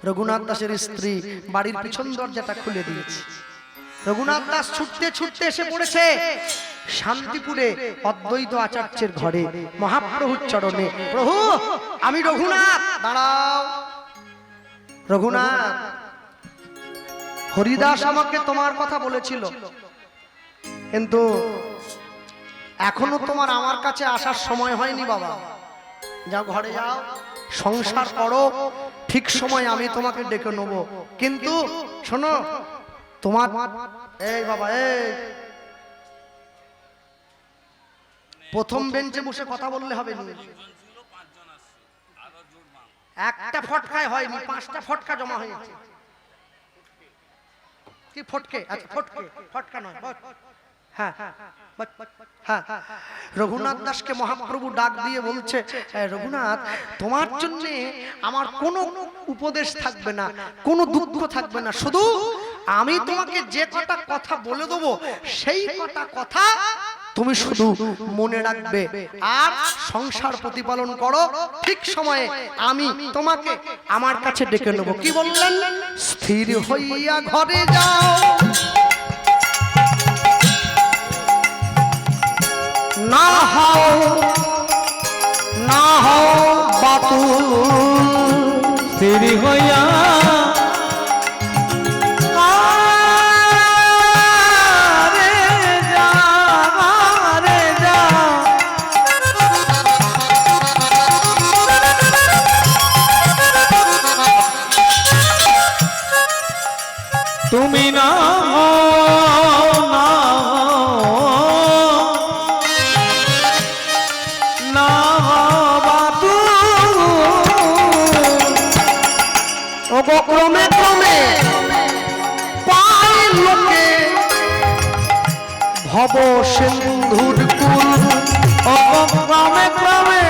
রঘুনাথ দাসের স্ত্রী বাড়ির পিছন দরজাটা খুলে দিয়েছে। রঘুনাথ দাস ছুটতে ছুটতে এসে পড়েছে শান্তিপুরে অদ্বৈত আচার্যের ঘরে, মহাপ্রভুর চরণে। প্রভু, আমি রঘুনাথ। দাঁড়াও রঘুনাথ, হরিদাস আমাকে তোমার কথা বলেছিল, কিন্তু এখনো তোমার আমার কাছে আসার সময় হয়নি বাবা। যাও ঘরে যাও, সংসার করো, ঠিক সময় আমি তোমাকে ডেকে নেব। কিন্তু শোনো, তোমার এই বাবা, এই প্রথম বেঞ্চে বসে কথা বললে হবে না, একটা ফটকায় হয়নি, 5টা ফটকা জমা হয়েছে। কি ফটকে? আচ্ছা ফটকে, ফটকা নয়। হ্যাঁ হ্যাঁ, রঘুনাথ দাসকে মহাপ্রভু ডাক দিয়ে বলছে, রঘুনাথ, তোমার জন্য আমার কোনো উপদেশ থাকবে না, কোনো দুঃখ থাকবে না, শুধু আমি তোমাকে যে কটা কথা বলে দেবো সেই কটা কথা তুমি শুধু মনে রাখবে, আর সংসার প্রতিপালন করো। ঠিক সময়ে আমি তোমাকে আমার কাছে ডেকে নেব। কি বললেন? স্থির হইয়া ঘরে যাও, না হও বাতুল, স্থির হইয়া তুমি না ক্রমে ক্রমে পায় লোকে ভব সিন্ধুর কুল, ক্রমে ক্রমে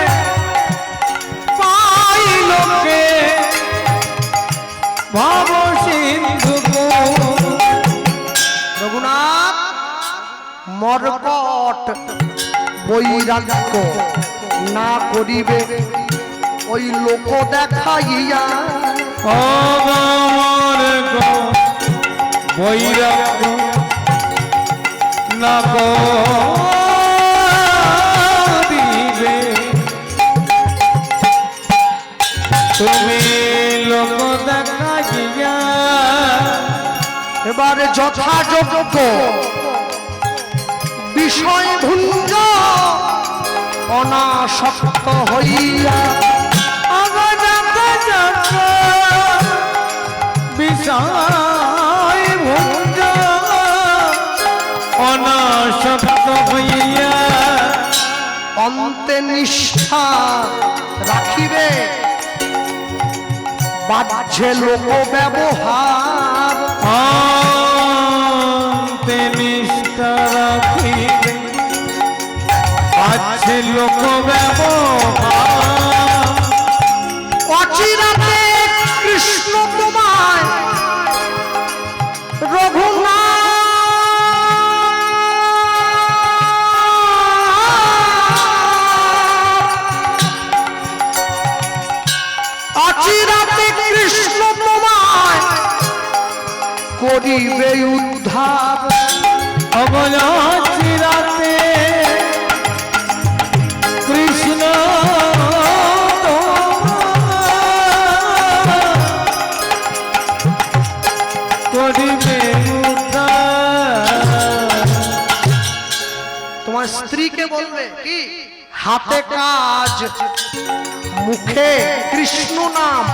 পাই লোকে ভব সিন্ধু। রঘুনাথ, মর্কট বৈরাগ্য না করিবে ওই লোক দেখাইয়া, বৈরাগ্য না করিবে, তুমি লোক দেখাইয়া। এবারে যথাযোগ্য বিষয় ভুঞ্জ অনাসক্ত হইয়া, বিষয় ভুঞ্জ অনাসক্ত হইয়া, অন্তে নিষ্ঠা রাখিবে বাহ্যে লোক ব্যবহার, অন্তে নিষ্ঠা রাখিবে বাহ্যে লোক ব্যবহার। অচিরাতে কৃষ্ণ তোমায় রঘুনাথ, অচিরাতে কৃষ্ণ তোমায় করিবে উদ্ধার, অচিরাতে কৃষ্ণ করিবে উদ্ধার। তোমার স্ত্রীকে বলবে কি, হাতে কাজ মুখে কৃষ্ণ নাম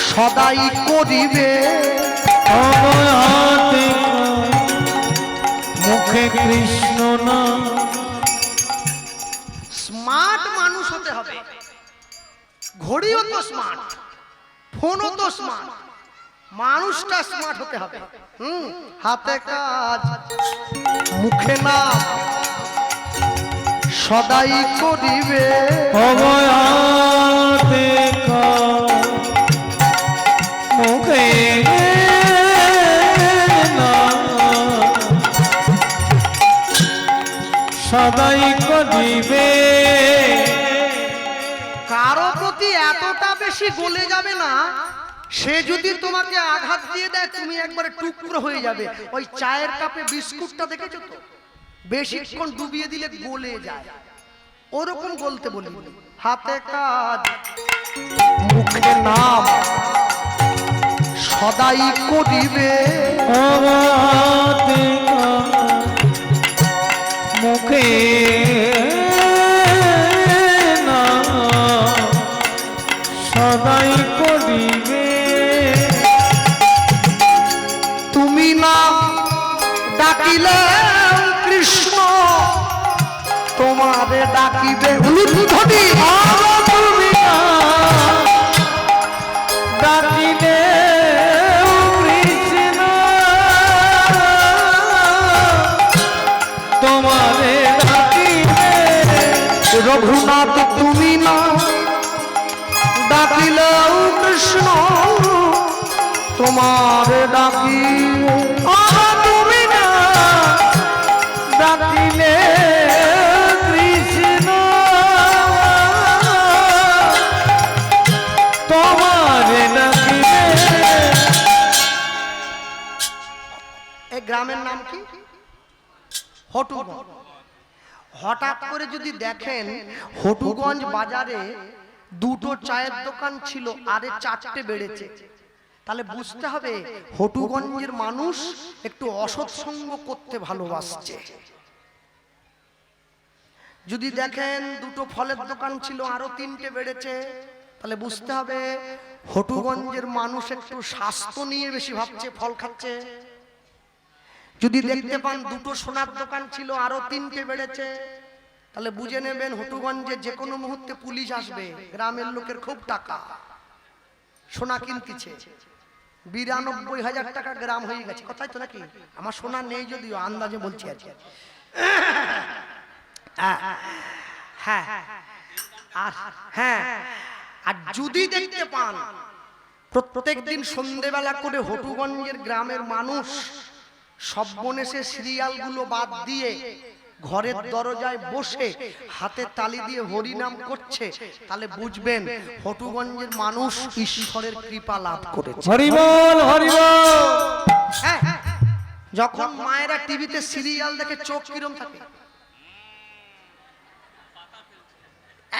সদাই করিবে। আমার হাতে মুখে কৃষ্ণ নাম। স্মার্ট মানুষ হতে হবে, ঘড়িও তো স্মার্ট, ফোনও তো স্মার্ট, মানুষটা স্মার্ট হতে হবে। হাতে কাজ মুখে নাম সদাই করিবে। আমার হাতে মুখে সদাই করিবে। কারো প্রতি এতটা বেশি গলে যাবে না, সে যদি তোমাকে আঘাত দিয়ে দেয় তুমি একবারে টুকরো হয়ে যাবে। ওই চায়ের কাপে বিস্কুটটা দেখেছো তো, বেশিক্ষণ ডুবিয়ে দিলে গলে যায়, ওরকম বলতে বলি। হাতে কাজ মুখে নাম সদাই করিবে। হাতে মুখে সদাই করিবে। তুমি না ডাকিলে কৃষ্ণ তোমারে ডাকিবে। তুমি না ডাকিলে কৃষ্ণ তোমারে ডাকিবে। রঘুনাথ তুমি না ডাকিলে কৃষ্ণ তোমারে ডাকিবে। তুমি না ডাকিলে কৃষ্ণ তোমারে ডাকিবে। এই গ্রামের নাম কি? হটুগঞ্জ। হঠাৎ করে যদি দেখেন হটুগঞ্জ বাজারে দুটো চায়ের দোকান ছিল, আরে চারটে বেড়েছে, তাহলে বুঝতে হবে হটুগঞ্জের মানুষ একটু অসৎ সঙ্গ করতে ভালোবাসছে। যদি দেখেন দুটো ফলের দোকান ছিল, আরো তিনটে বেড়েছে, তাহলে বুঝতে হবে হটুগঞ্জের মানুষ একটু স্বাস্থ্য নিয়ে বেশি ভাবছে, ফল খাচ্ছে। যদি দেখতে পান দুটো সোনার দোকান ছিল, আরো তিনটে বেড়েছে, তাহলে বুঝে নেবেন হটুগঞ্জে যে কোনো মুহূর্তে পুলিশ আসবে। গ্রামের লোকের খুব টাকা, সোনা কিনতেছে, 92,000 টাকা গ্রাম হয়ে গেছে। কথাই তো নাকি? আমার সোনা নেই যদিও, আন্দাজে বলছি আজকে। হ্যাঁ, আর যদি দেখতে পান প্রত্যেক দিন সন্ধ্যেবেলা করে হটুগঞ্জের গ্রামের মানুষ সব্বনেশে সিরিয়ালগুলো বাদ দিয়ে ঘরের দরজায় বসে হাতে তালি দিয়ে হরিনাম করছে, তাহলে বুঝবেন হটুগঞ্জের মানুষ ঈশ্বরের কৃপা লাভ করেছে। হরি বল, হরি বল। হ্যাঁ, যখন মায়েরা টিভিতে সিরিয়াল দেখে চোখ কিরম থাকে,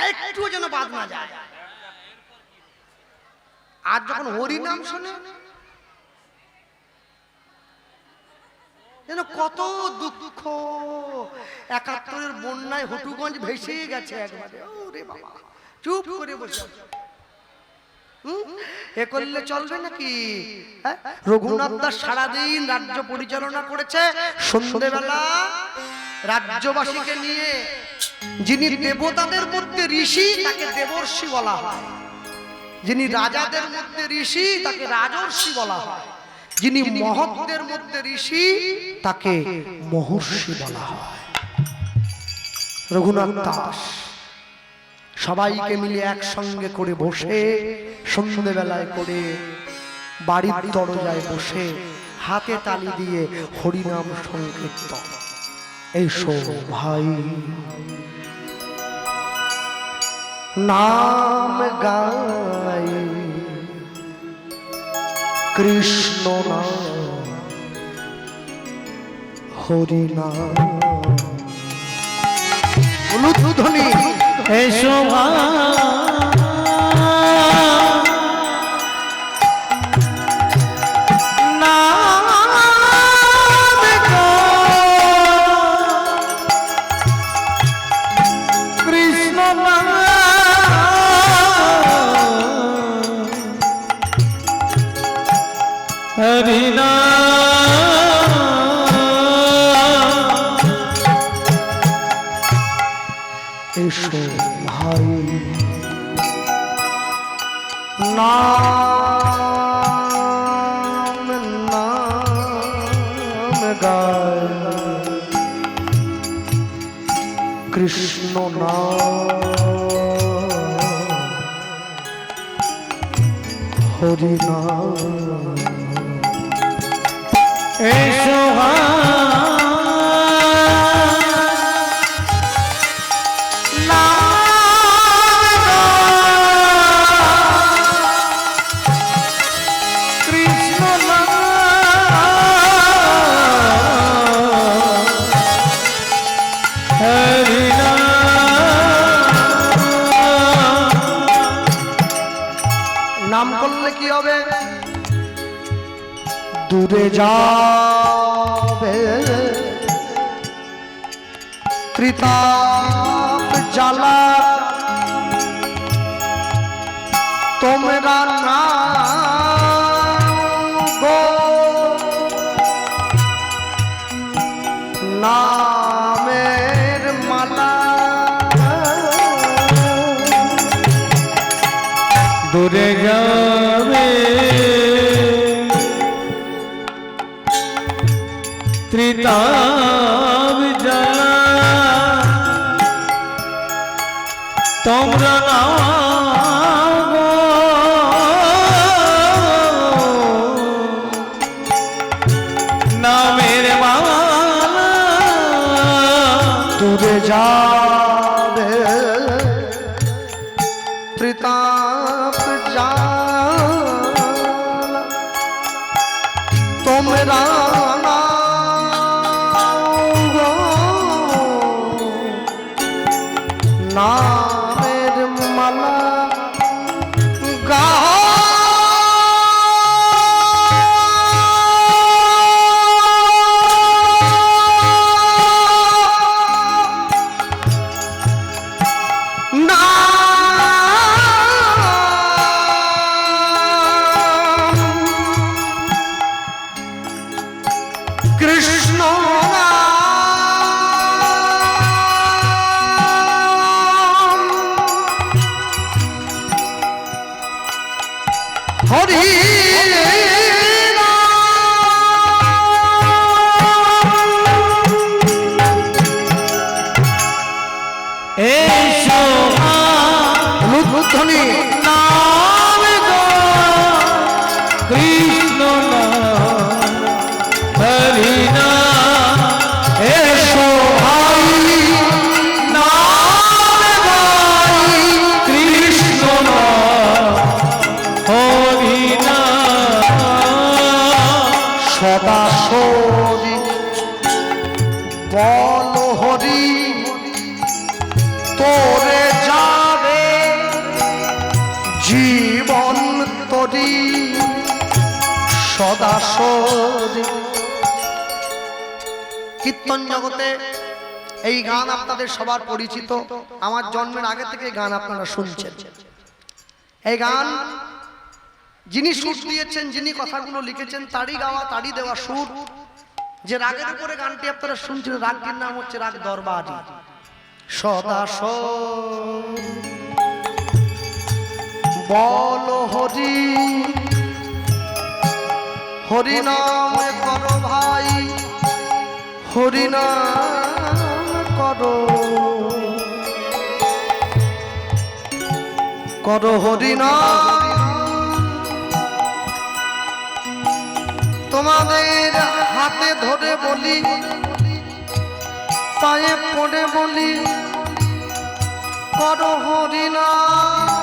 একটু যেন বাদ না যায়। আর যখন হরিনাম শোনে যেন কত দুঃখ। 71-এর বন্যায় হটুগঞ্জ ভেসে গেছে একবারে। ওরে বাবা, চুপ করে বসে এ করলে চলবে নাকি? রঘুনাথ দাস সারাদিন রাজ্য পরিচালনা করেছে, সন্ধ্যেবেলা রাজ্যবাসীকে নিয়ে, যিনি দেবতাদের মধ্যে ঋষি তাকে দেবর্ষি বলা হয়, যিনি রাজাদের মধ্যে ঋষি তাকে রাজর্ষি বলা হয়, যিনি মহৎদের মধ্যে ঋষি তাকে মহর্ষি বলা হয়। রঘুনাথ দাস সবাইকে মিলে একসঙ্গে করে বসে সন্ধ্যেবেলায় করে বাড়ির দরজায় বসে হাতে তালি দিয়ে হরিনাম সংকীর্তন। এসো ভাই নাম গাই, কৃষ্ণ নাম হরি নাম। ধ্বনি এসো হরি এসো ভাই নাম নাম গায় কৃষ্ণ নাম হরি নাম এসো নাম করলে কি হবে? দূরে যাবে ত্রিতাপ জ্বালা তোমরা না গো নামের মালা দূরে যাবে ত্রিতাপ জ্বালা তোমরা না গো নামের মালা দূরে যাবে ত্রিতাপ জ্বালা তোমরা না গো নামের মালা গাও কৃষ্ণ হরি এসো ধ্বনি নাম গো কৃষ্ণ হরি নাম এসো ভাই নাম গাই কৃষ্ণ হরি নাম সদা সরি বল হরি তোরে যাবে জীবন তরি সদা সরি। কীর্তন জগতে এই গান আপনাদের সবার পরিচিত, আমার জন্মের আগে থেকে গান আপনারা শুনছেন। এই গান যিনি সুর দিয়েছেন, যিনি কথাগুলো লিখেছেন, তারই গাওয়া, তারই দেওয়া সুর। যে রাগের উপরে গানটি আপনারা শুনছেন, রাগটির নাম হচ্ছে রাগ দরবারি। সদা বল হরি হরি নাম করো ভাই, হরি নাম করো করো হরি নাম। তোমাদের হাতে ধরে বলি, পায়ে পড়ে বলি, করো হরি নাম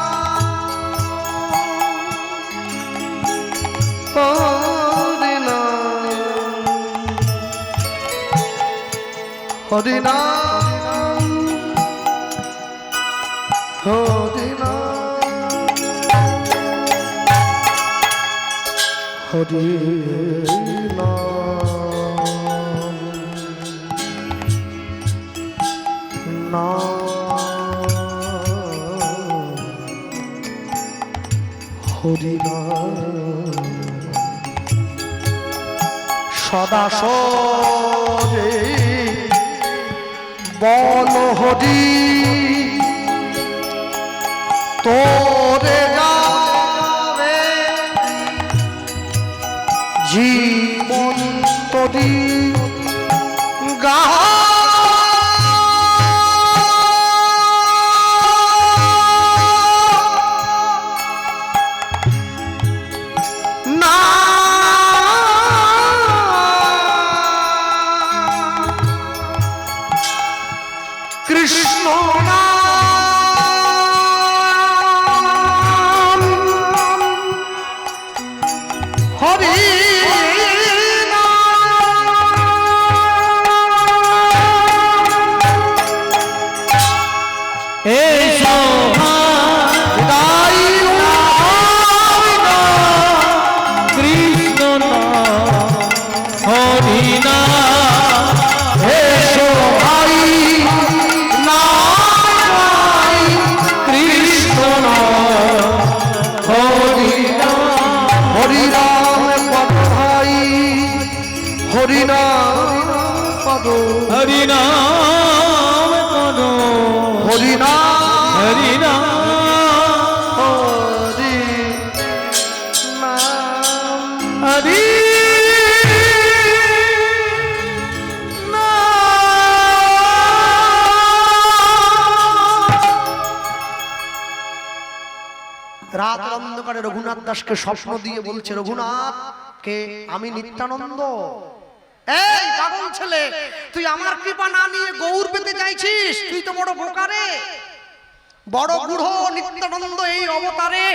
হরি নাম হরি নাম হরি নাম হরি নাম হরি নাম সদা সরে বল হরি তোরে গাবে জীবন তরি গা কৃষ্ণ নাম হরি এসো কৃষ্ণ হরি না এসো ভাই নাই কৃষ্ণ হরি হরি রাম পদ ভাই হরি নাম পদ হরি নাম করো হরি নাম হরি নাম হরি নাম হরি রাত অন্ধকারে রঘুনাথ দাসকে স্বপ্ন দিয়ে বলছে, রঘুনাথ কে আমি নিত্যানন্দ। এই পাগল ছেলে, তুই আমার কৃপা না নিয়ে গৌর পেতে চাইছিস? তুই তো বড় বোকারে, বড় বুড়ো নিত্যানন্দ এই অবতারে।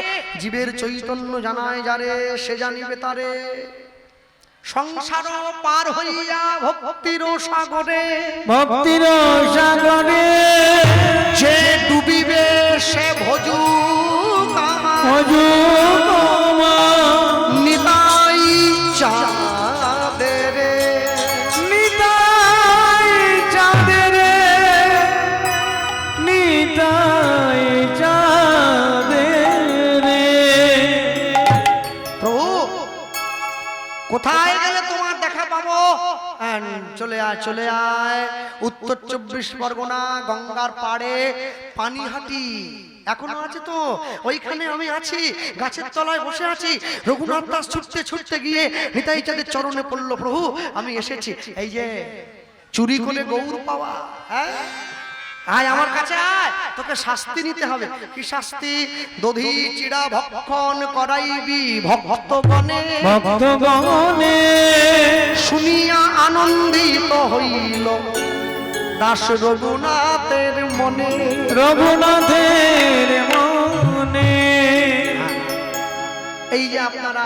জীবের চৈতন্য জানায় যারে, সে জানিবে তারে। সংসার পার হইয়া ভক্তির সাগরে, ভক্তির সাগরে যে ডুবিবে সে ভজু নিতাই চাঁদের নিতাই চাঁদের নিতাই চাঁদের। প্রভু কোথায় গেলে তোমার দেখা পাবো? চলে আয় চলে আয়, উত্তর 24 পরগনা গঙ্গার পাড়ে পানিহাটি এখনো আছে তো, ওইখানে আমি আছি, গাছের তলায় বসে আছি। রঘুনাথ দাস ছুটতে ছুটতে গিয়ে নিতাই চাঁদের চরণে পড়ল, প্রভু আমি এসেছি, এই যে চুরি করে গৌর পাওয়া, হ্যাঁ আয় আমার কাছে আয়, তোকে শাস্তি নিতে হবে। কি শাস্তি? দধি চিড়া ভক্ষণ করাইবি ভক্তগণে, ভক্তগণে শুনিয়া আনন্দিত হইল দাস রঘুনাথের মনে, রঘুনাথের মনে। এই যে আপনারা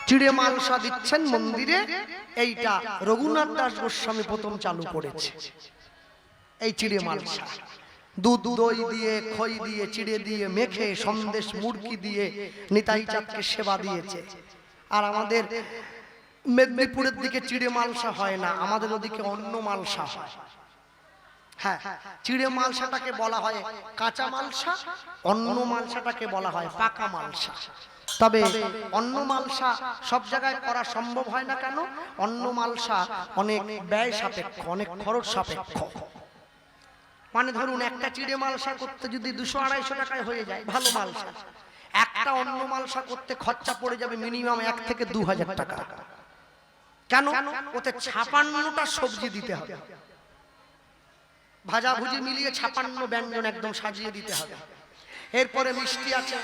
চিড়ে মালসা দিচ্ছেন মন্দিরে, এইটা রঘুনাথ দাস গোস্বামী প্রথম চালু করেছে। এই চিড়ে মালসা দুধ দই দিয়ে খই দিয়ে চিড়ে দিয়ে মেখে সন্দেশ মুড়কি দিয়ে নিতাই চাঁদকে সেবা দিয়েছে। আর আমাদের মেদিনীপুরের দিকে চিড়ে মালসা হয় না, আমাদের ওদিকে অন্য মালসা হয়। হ্যাঁ, চিড়ে মালসাটাকে বলা হয় কাঁচা মালসা, অন্য মালসাটাকে বলা হয় পাকা মালসা। তবে অন্য মালসা সব জায়গায় করা সম্ভব হয় না। কেন? অন্য মালসা অনেক ব্যয় সাপেক্ষ, অনেক খরচ সাপেক্ষ। মানে ধরুন একটা চিড়ে মালসা করতে যদি 200-250 টাকায় হয়ে যায় ভালো মালসা, একটা অন্য মালসা করতে খরচা পড়ে যাবে মিনিমাম 1 থেকে 2000 টাকা। কেন? ওতে 56টা সবজি দিতে হবে, ভাজা ভুজি মিলিয়ে 56 ব্যঞ্জন একদম সাজিয়ে দিতে হবে। এরপরে মিষ্টি আছে,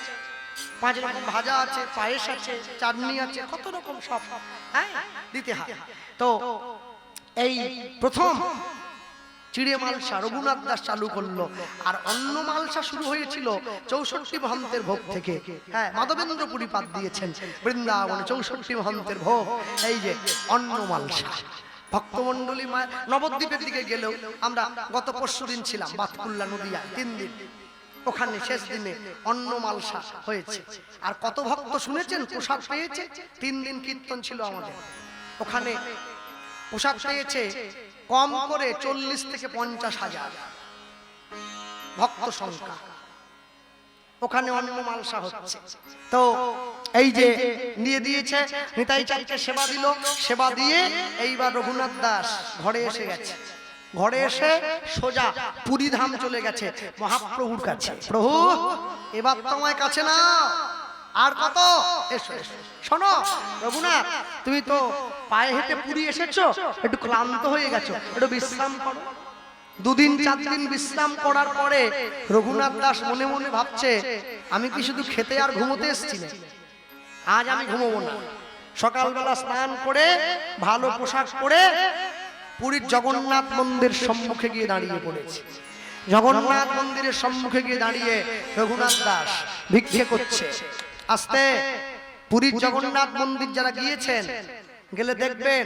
5 রকম ভাজা আছে, পায়েস আছে, চাটনি আছে, কত রকম সব দিতে হয়। তো এই প্রথম চিড়ে মালসা রঘুনাথ দাস চালু করলো। আর অন্য মালসা শুরু হয়েছিল 64 মহন্তের ভোগ থেকে। হ্যাঁ, মাধবেন্দ্র পুরী পাদ দিয়েছেন বৃন্দাবনে 64 মহন্তের ভোগ। এই যে অন্য মালসা ভক্তমন্ডলী নবদ্বীপের দিকে গেলেও, আমরা গত পরশু দিন ছিলাম বাতকুল্লা নদিয়া 3 দিন, ওখানে শেষ দিনে অন্ন মালসা হয়েছে। আর কত ভক্ত শুনেছেন প্রসাদ পেয়েছে? 3 দিন কীর্তন ছিল আমাদের ওখানে, প্রসাদ পেয়েছে কম করে 40 থেকে 50 হাজার ভক্ত সংখ্যা। ওখানে অন্য মালসা হচ্ছে। তো এই যে নিয়ে দিয়েছে, নিতাই চাঁদকে সেবা দিল, সেবা দিয়ে এইবার রঘুনাথ দাস ঘরে এসে গেছে। ঘরে এসে সোজা পুরী ধাম চলে গেছে মহাপ্রভুর কাছে। প্রভু এবার তোমার কাছে না, আর কত, এসো এসো। শোনো রঘুনাথ, তুমি তো পায়ে হেঁটে পুরী এসেছো, একটু ক্লান্ত হয়ে গেছো, একটু বিশ্রাম করো। 2 দিন 4 দিন বিশ্রাম করার পরে রঘুনাথ দাস মনে মনে ভাবছে, আমি কি শুধু খেতে আর ঘুমোতে এসেছি না, আজ আমি ঘুমোবো না। সকালবেলা স্নান করে ভালো পোশাক পরে পুরীর জগন্নাথ মন্দির সম্মুখে গিয়ে দাঁড়িয়ে পড়েছে। জগন্নাথ মন্দিরের সম্মুখে গিয়ে দাঁড়িয়ে রঘুনাথ দাস ভিক্ষে করছে। আস্তে পুরীর জগন্নাথ মন্দির যারা গিয়েছেন গেলে দেখবেন,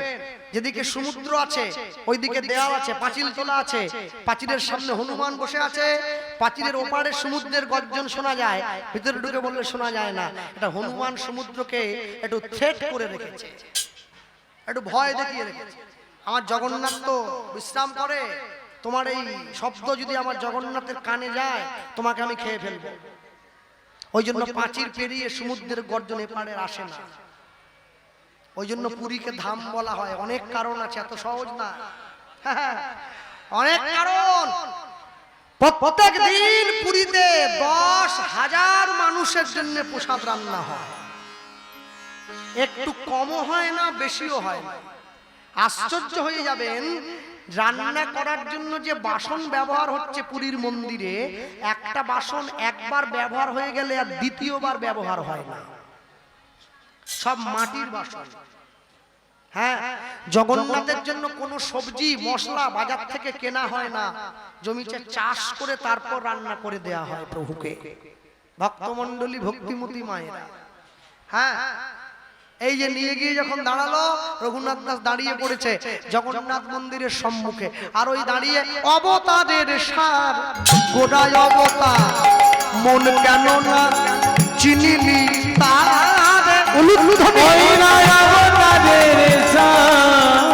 যেদিকে সমুদ্র আছে ওইদিকে দেওয়াল আছে, পাঁচিল তোলা আছে, পাঁচিলের সামনে হনুমান বসে আছে, পাঁচিলের ওপারে সমুদ্রের গর্জন শোনা যায়, ভিতরে ঢুকে বললে শোনা যায় না। এটা হনুমান সমুদ্রকে একটু থ্রেট করে রেখেছে, একটু ভয় দেখিয়ে রেখেছে। আমার জগন্নাথ তো বিশ্রাম করে, তোমার এই শব্দ যদি আমার জগন্নাথের কানে যায় তোমাকে আমি খেয়ে ফেলবো। ওই জন্য পাঁচিল পেরিয়ে সমুদ্রের গর্জন এপারে আসে না। ওই জন্য পুরীকে ধাম বলা হয়। অনেক কারণ আছে, এত সহজ না, অনেক কারণ। প্রত্যেক দিন পুরীতে 10,000 মানুষের জন্য প্রসাদ রান্না হয়, একটু কমও হয় না বেশিও হয় না। আশ্চর্য হয়ে যাবেন, রান্না করার জন্য যে বাসন ব্যবহার হচ্ছে পুরীর মন্দিরে, একটা বাসন একবার ব্যবহার হয়ে গেলে আর দ্বিতীয়বার ব্যবহার হয় না, সব মাটির বাসন। হ্যাঁ, জগন্নাথের জন্য কোনো সবজি মশলা বাজার থেকে কেনা হয় না, জমিতে চাষ করে তারপর রান্না করে দেয়া হয় প্রভুকে। ভক্তমণ্ডলী, ভক্তিমতী মায়েরা, হ্যাঁ, এই যে নিয়ে গিয়ে যখন দাঁড়ালো, রঘুনাথ দাস দাঁড়িয়ে পড়েছে জগন্নাথ মন্দিরের সম্মুখে। আর ওই দাঁড়িয়ে, অবতারের সার গোড়ায় অবতার, মন কেন না চিনিলি তার, উলুধ্বনি অবতারের সার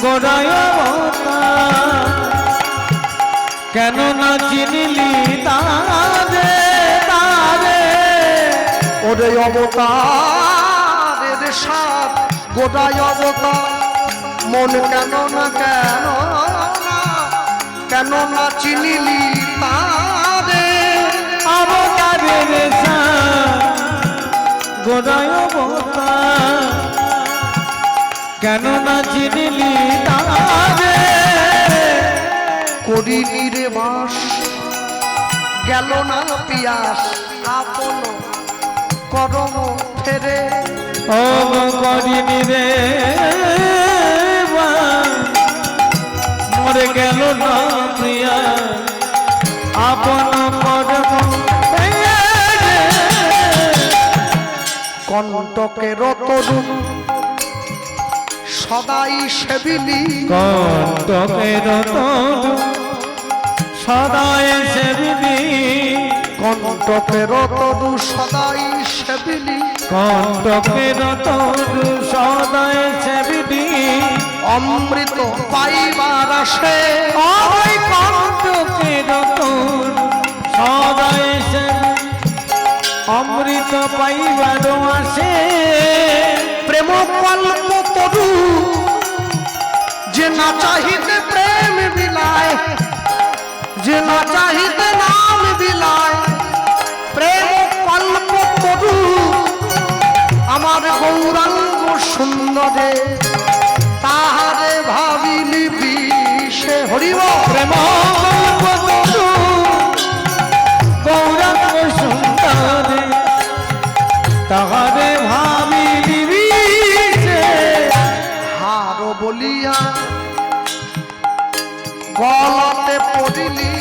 গোড়ায় অবতার, কেন না চিনিলি তারে তারে। ওরে অবতারের সার গোড়ায় অবতার, মন কেন না কেন না চিনিলি তারে। অবতারের সার গোড়ায় অবতার, কেন না চিনিলি তারে। করিনি রে বাস গেল না পিয়াস, আপন করম ফেরে। ও করিনি রে মরে গেল না প্রিয়া, আপন করম কণ্টকের তরুণ সদাই সেবিলি, কণ্টকের তরু সদাই সেবিলি, কণ্টকের তরু সদাই সেবিলি, কণ্টকের তরু সদাই সেবিলি। অমৃত পাইবার আসে, ওই কণ্টকের তরু সদাই সেবিলি, অমৃত পাইবার আসে। প্রেম কল্প তরু যে না চাহিতে প্রেম বিলায়, যে না চাহিতে নাম বিলায়। প্রেম কল্প তরু আমার গৌরাঙ্গ সুন্দরে, তাহারে ভাবিলি বিষে। হরিব প্রেম কল্পতরু গৌরাঙ্গ সুন্দরে, তাহারে ভাবিলি বিষে। হার বলিয়া গলাতে পড়িলি,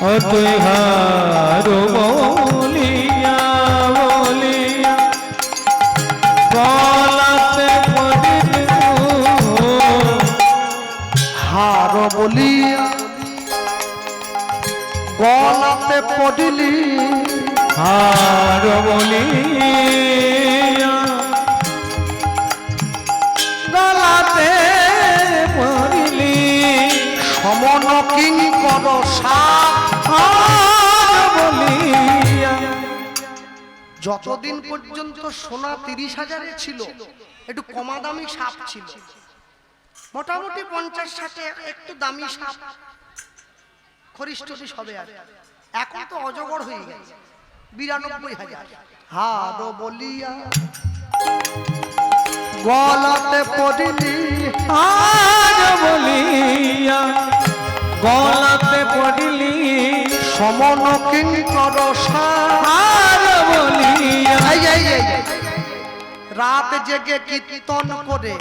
ও তুই হার বলিয়া বলিয়া গলাতে পড়িলি, হার বলিয়া গলাতে পড়িলি, হার বলিয়া গলাতে পড়িলি। সমন কিঙ্কর সা যতদিন পর্যন্ত সোনা 30,000-এ ছিল, একটু কমা দামি সাপ ছিল, মোটামুটি 50-60 একটু দামি সাপ খরিষ্টটি সবে। আর এখন তো অজগর হয়ে গেছে 92,000। হারো বলিয়া গলাতে পড়িলি, হার বলিয়া গলাতে পড়িলি, সমন কিঙ্কর হার বলিয়া। রাত জেগে কীর্তন করে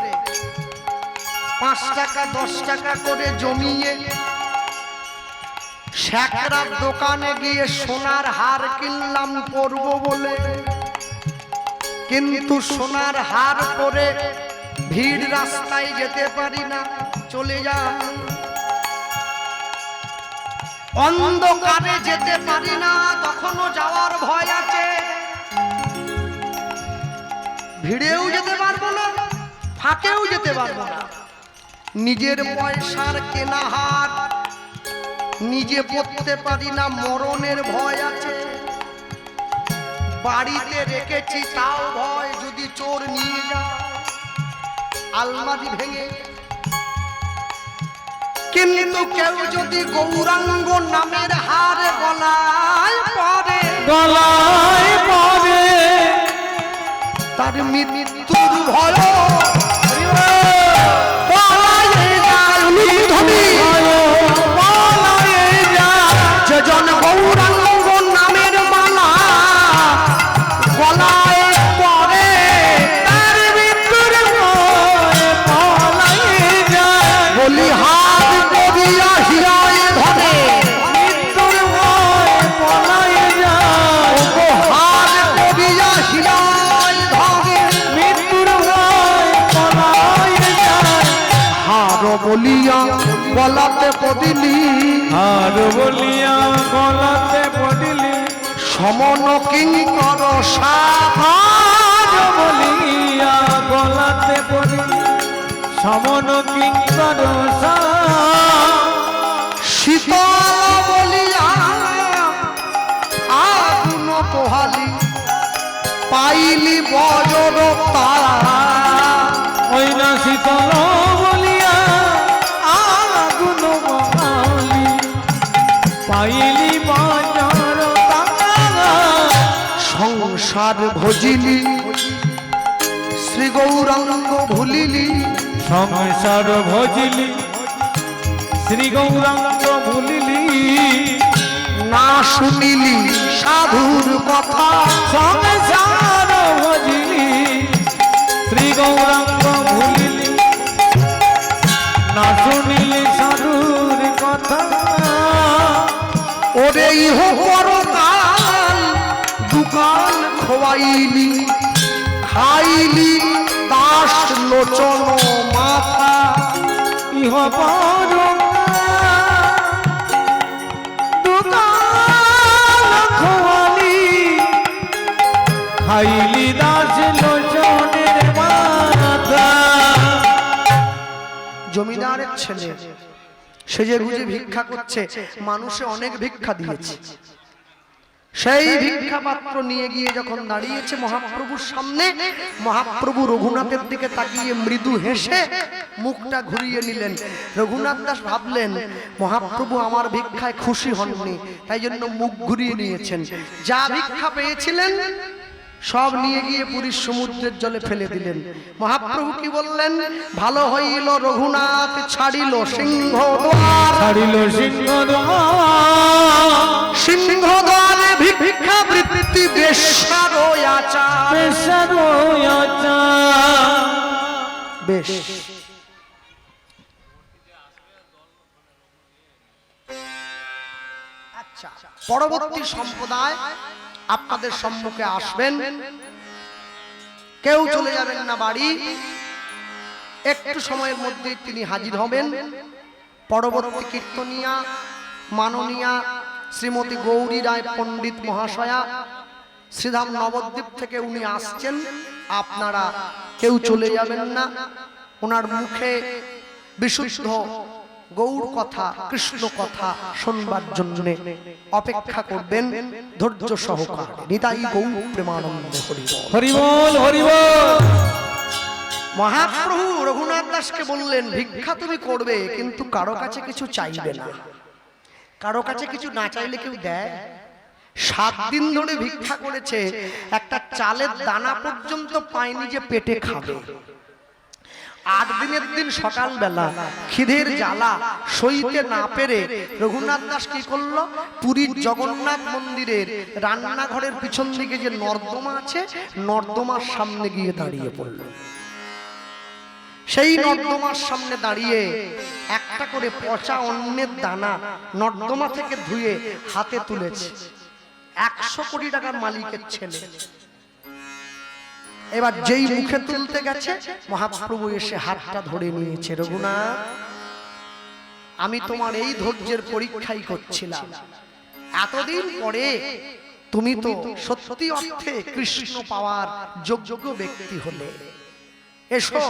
5 টাকা 10 টাকা করে জমিয়ে শ্যাকরার দোকানে গিয়ে সোনার হার কিনলাম পরব বলে, কিন্তু সোনার হার পরে ভিড় রাস্তায় যেতে পারি না, চলে যান। অন্ধকারে যেতে পারি না, তখনও যাওয়ার ভয় আছে। ভিড়েও যেতে পারবো না, ফাঁকেও যেতে পারবো না। নিজের পয়সার কেনা হার নিজে পড়তে পারি না, মরণের ভয় আছে। বাড়িতে রেখেছি তাও ভয়, যদি চোর নিয়ে যায় আলমারি ভেঙে। কিন্তু কেউ যদি গৌরাঙ্গ নামের হার গলায় পরে, গলায় পড়ে, তার মৃত্যুর ভয় পলায়ে যায়। ধনী পলায়ে যায় যেজন গৌরাঙ্গ নামের মালা গলায় পরে, তার মৃত্যুর ভয় পলায়ে যায়। বলি হাত করিয়া হীরায় ধরে, মৃত্যুর ভয় পলায়ে যায়। হাত করিয়া হীরায় ধরে, মৃত্যুর ভয় পলায়ে যায়। হার বলিয়া গলাতে পড়িলি, হার বলিয়া গলাতে পড়িলি, সমন কিঙ্কর হার বলিয়া গলাতে পড়িলি, সমন কিঙ্কর শীতল বলিয়া আগুন পোহালি, পাইলি বজর তারা। ওই না শীতল বলিয়া আগুন বহালি, পাইলি বাজার তারা। সংসার ভজিলি, শ্রী গৌরাঙ্গ ভুলিলি, সংসার ভজিলি, শ্রী গৌরাঙ্গ ভুলিলি, না শুনিলি সাধুর কথা। সংসার ভজিলি, শ্রী গৌরাঙ্গ ভুলিলি, না শুনিলি সাধুর কথা। ওরে ইহ পরকাল দুকান খোয়াইলি, খাইলি দাস লোচন মাথা। ইহ পর দুকান খোয়ালি, খাইলি দাস লোচনের মাথা। জমিদারের ছেলে সেজে গুজে ভিক্ষা করছে, মানুষে অনেক ভিক্ষা দিয়েছে। সেই ভিক্ষা পাত্র নিয়ে গিয়ে যখন দাঁড়িয়েছে মহাপ্রভুর সামনে, মহাপ্রভু রঘুনাথের দিকে তাকিয়ে মৃদু হেসে মুখটা ঘুরিয়ে নিলেন। রঘুনাথ দাস ভাবলেন মহাপ্রভু আমার ভিক্ষায় খুশি হননি, তাই জন্য মুখ ঘুরিয়ে নিয়েছেন। যা ভিক্ষা পেয়েছিলেন সব নিয়ে গিয়ে পুরীর সমুদ্রের জলে ফেলে দিলেন। মহাপ্রভু কি বললেন? ভালো হইল রঘুনাথ ছাড়িল সিংহদ্বার, ছাড়িল সিংহদ্বার, সিংহদ্বারে ভিক্ষা বৃত্তি বেশ্যার আচার। বেশ্যার আচার। বেশ, আচ্ছা, পরবর্তী সম্প্রদায় আপনাদের সম্মুখে আসবেন। কেউ চলে যাবেন না বাড়ি, একটু সময়ের মধ্যে তিনি হাজির হবেন। পরবর্তী কীর্তনিয়া মাননীয়া শ্রীমতী গৌরী রায় পণ্ডিত মহাশয়া শ্রীধাম নবদ্বীপ থেকে উনি আসছেন। আপনারা কেউ চলে যাবেন না, ওনার মুখে বিশুদ্ধ গৌর কথা কৃষ্ণ কথা শুনবার জন্য অপেক্ষা করবেন ধৈর্য সহকারে। নিতাই গৌর প্রেমানন্দে হরি বল। হরি বল, হরি বল। মহাপ্রভু রঘুনাথ দাসকে বললেন, ভিক্ষা তুমি করবে কিন্তু কারো কাছে কিছু চাইবে না। কারো কাছে কিছু না চাইলে কেউ দেয়? 7 দিন ধরে ভিক্ষা করেছে, একটা চালের দানা পর্যন্ত পায়নি যে পেটে খাবে। 8 দিনের দিন সকালবেলা খিদের জ্বালা সইতে না পেরে রঘুনাথ দাস কি করলো, পুরীর জগন্নাথ মন্দিরের রান্নাঘরের পিছন দিকে যে নর্দমা আছে, নর্দমার সামনে গিয়ে দাঁড়িয়ে পড়ল। সেই নর্দমার সামনে দাঁড়িয়ে একটা করে পচা অন্নের দানা নর্দমা থেকে ধুয়ে হাতে তুলেছে। 100 কোটি টাকার মালিকের ছেলে। এবার যেই মুখে তুলতে গেছে, মহাপ্রভু এসে হাতটা ধরে নিয়েছে। রঘুনাথ, আমি তোমার এই ধৈর্যের পরীক্ষাই করছিলাম। এতদিন পরে তুমি তো সত্যি অর্থে কৃষ্ণ পাওয়ার যোগ্য ব্যক্তি হলে। এসো,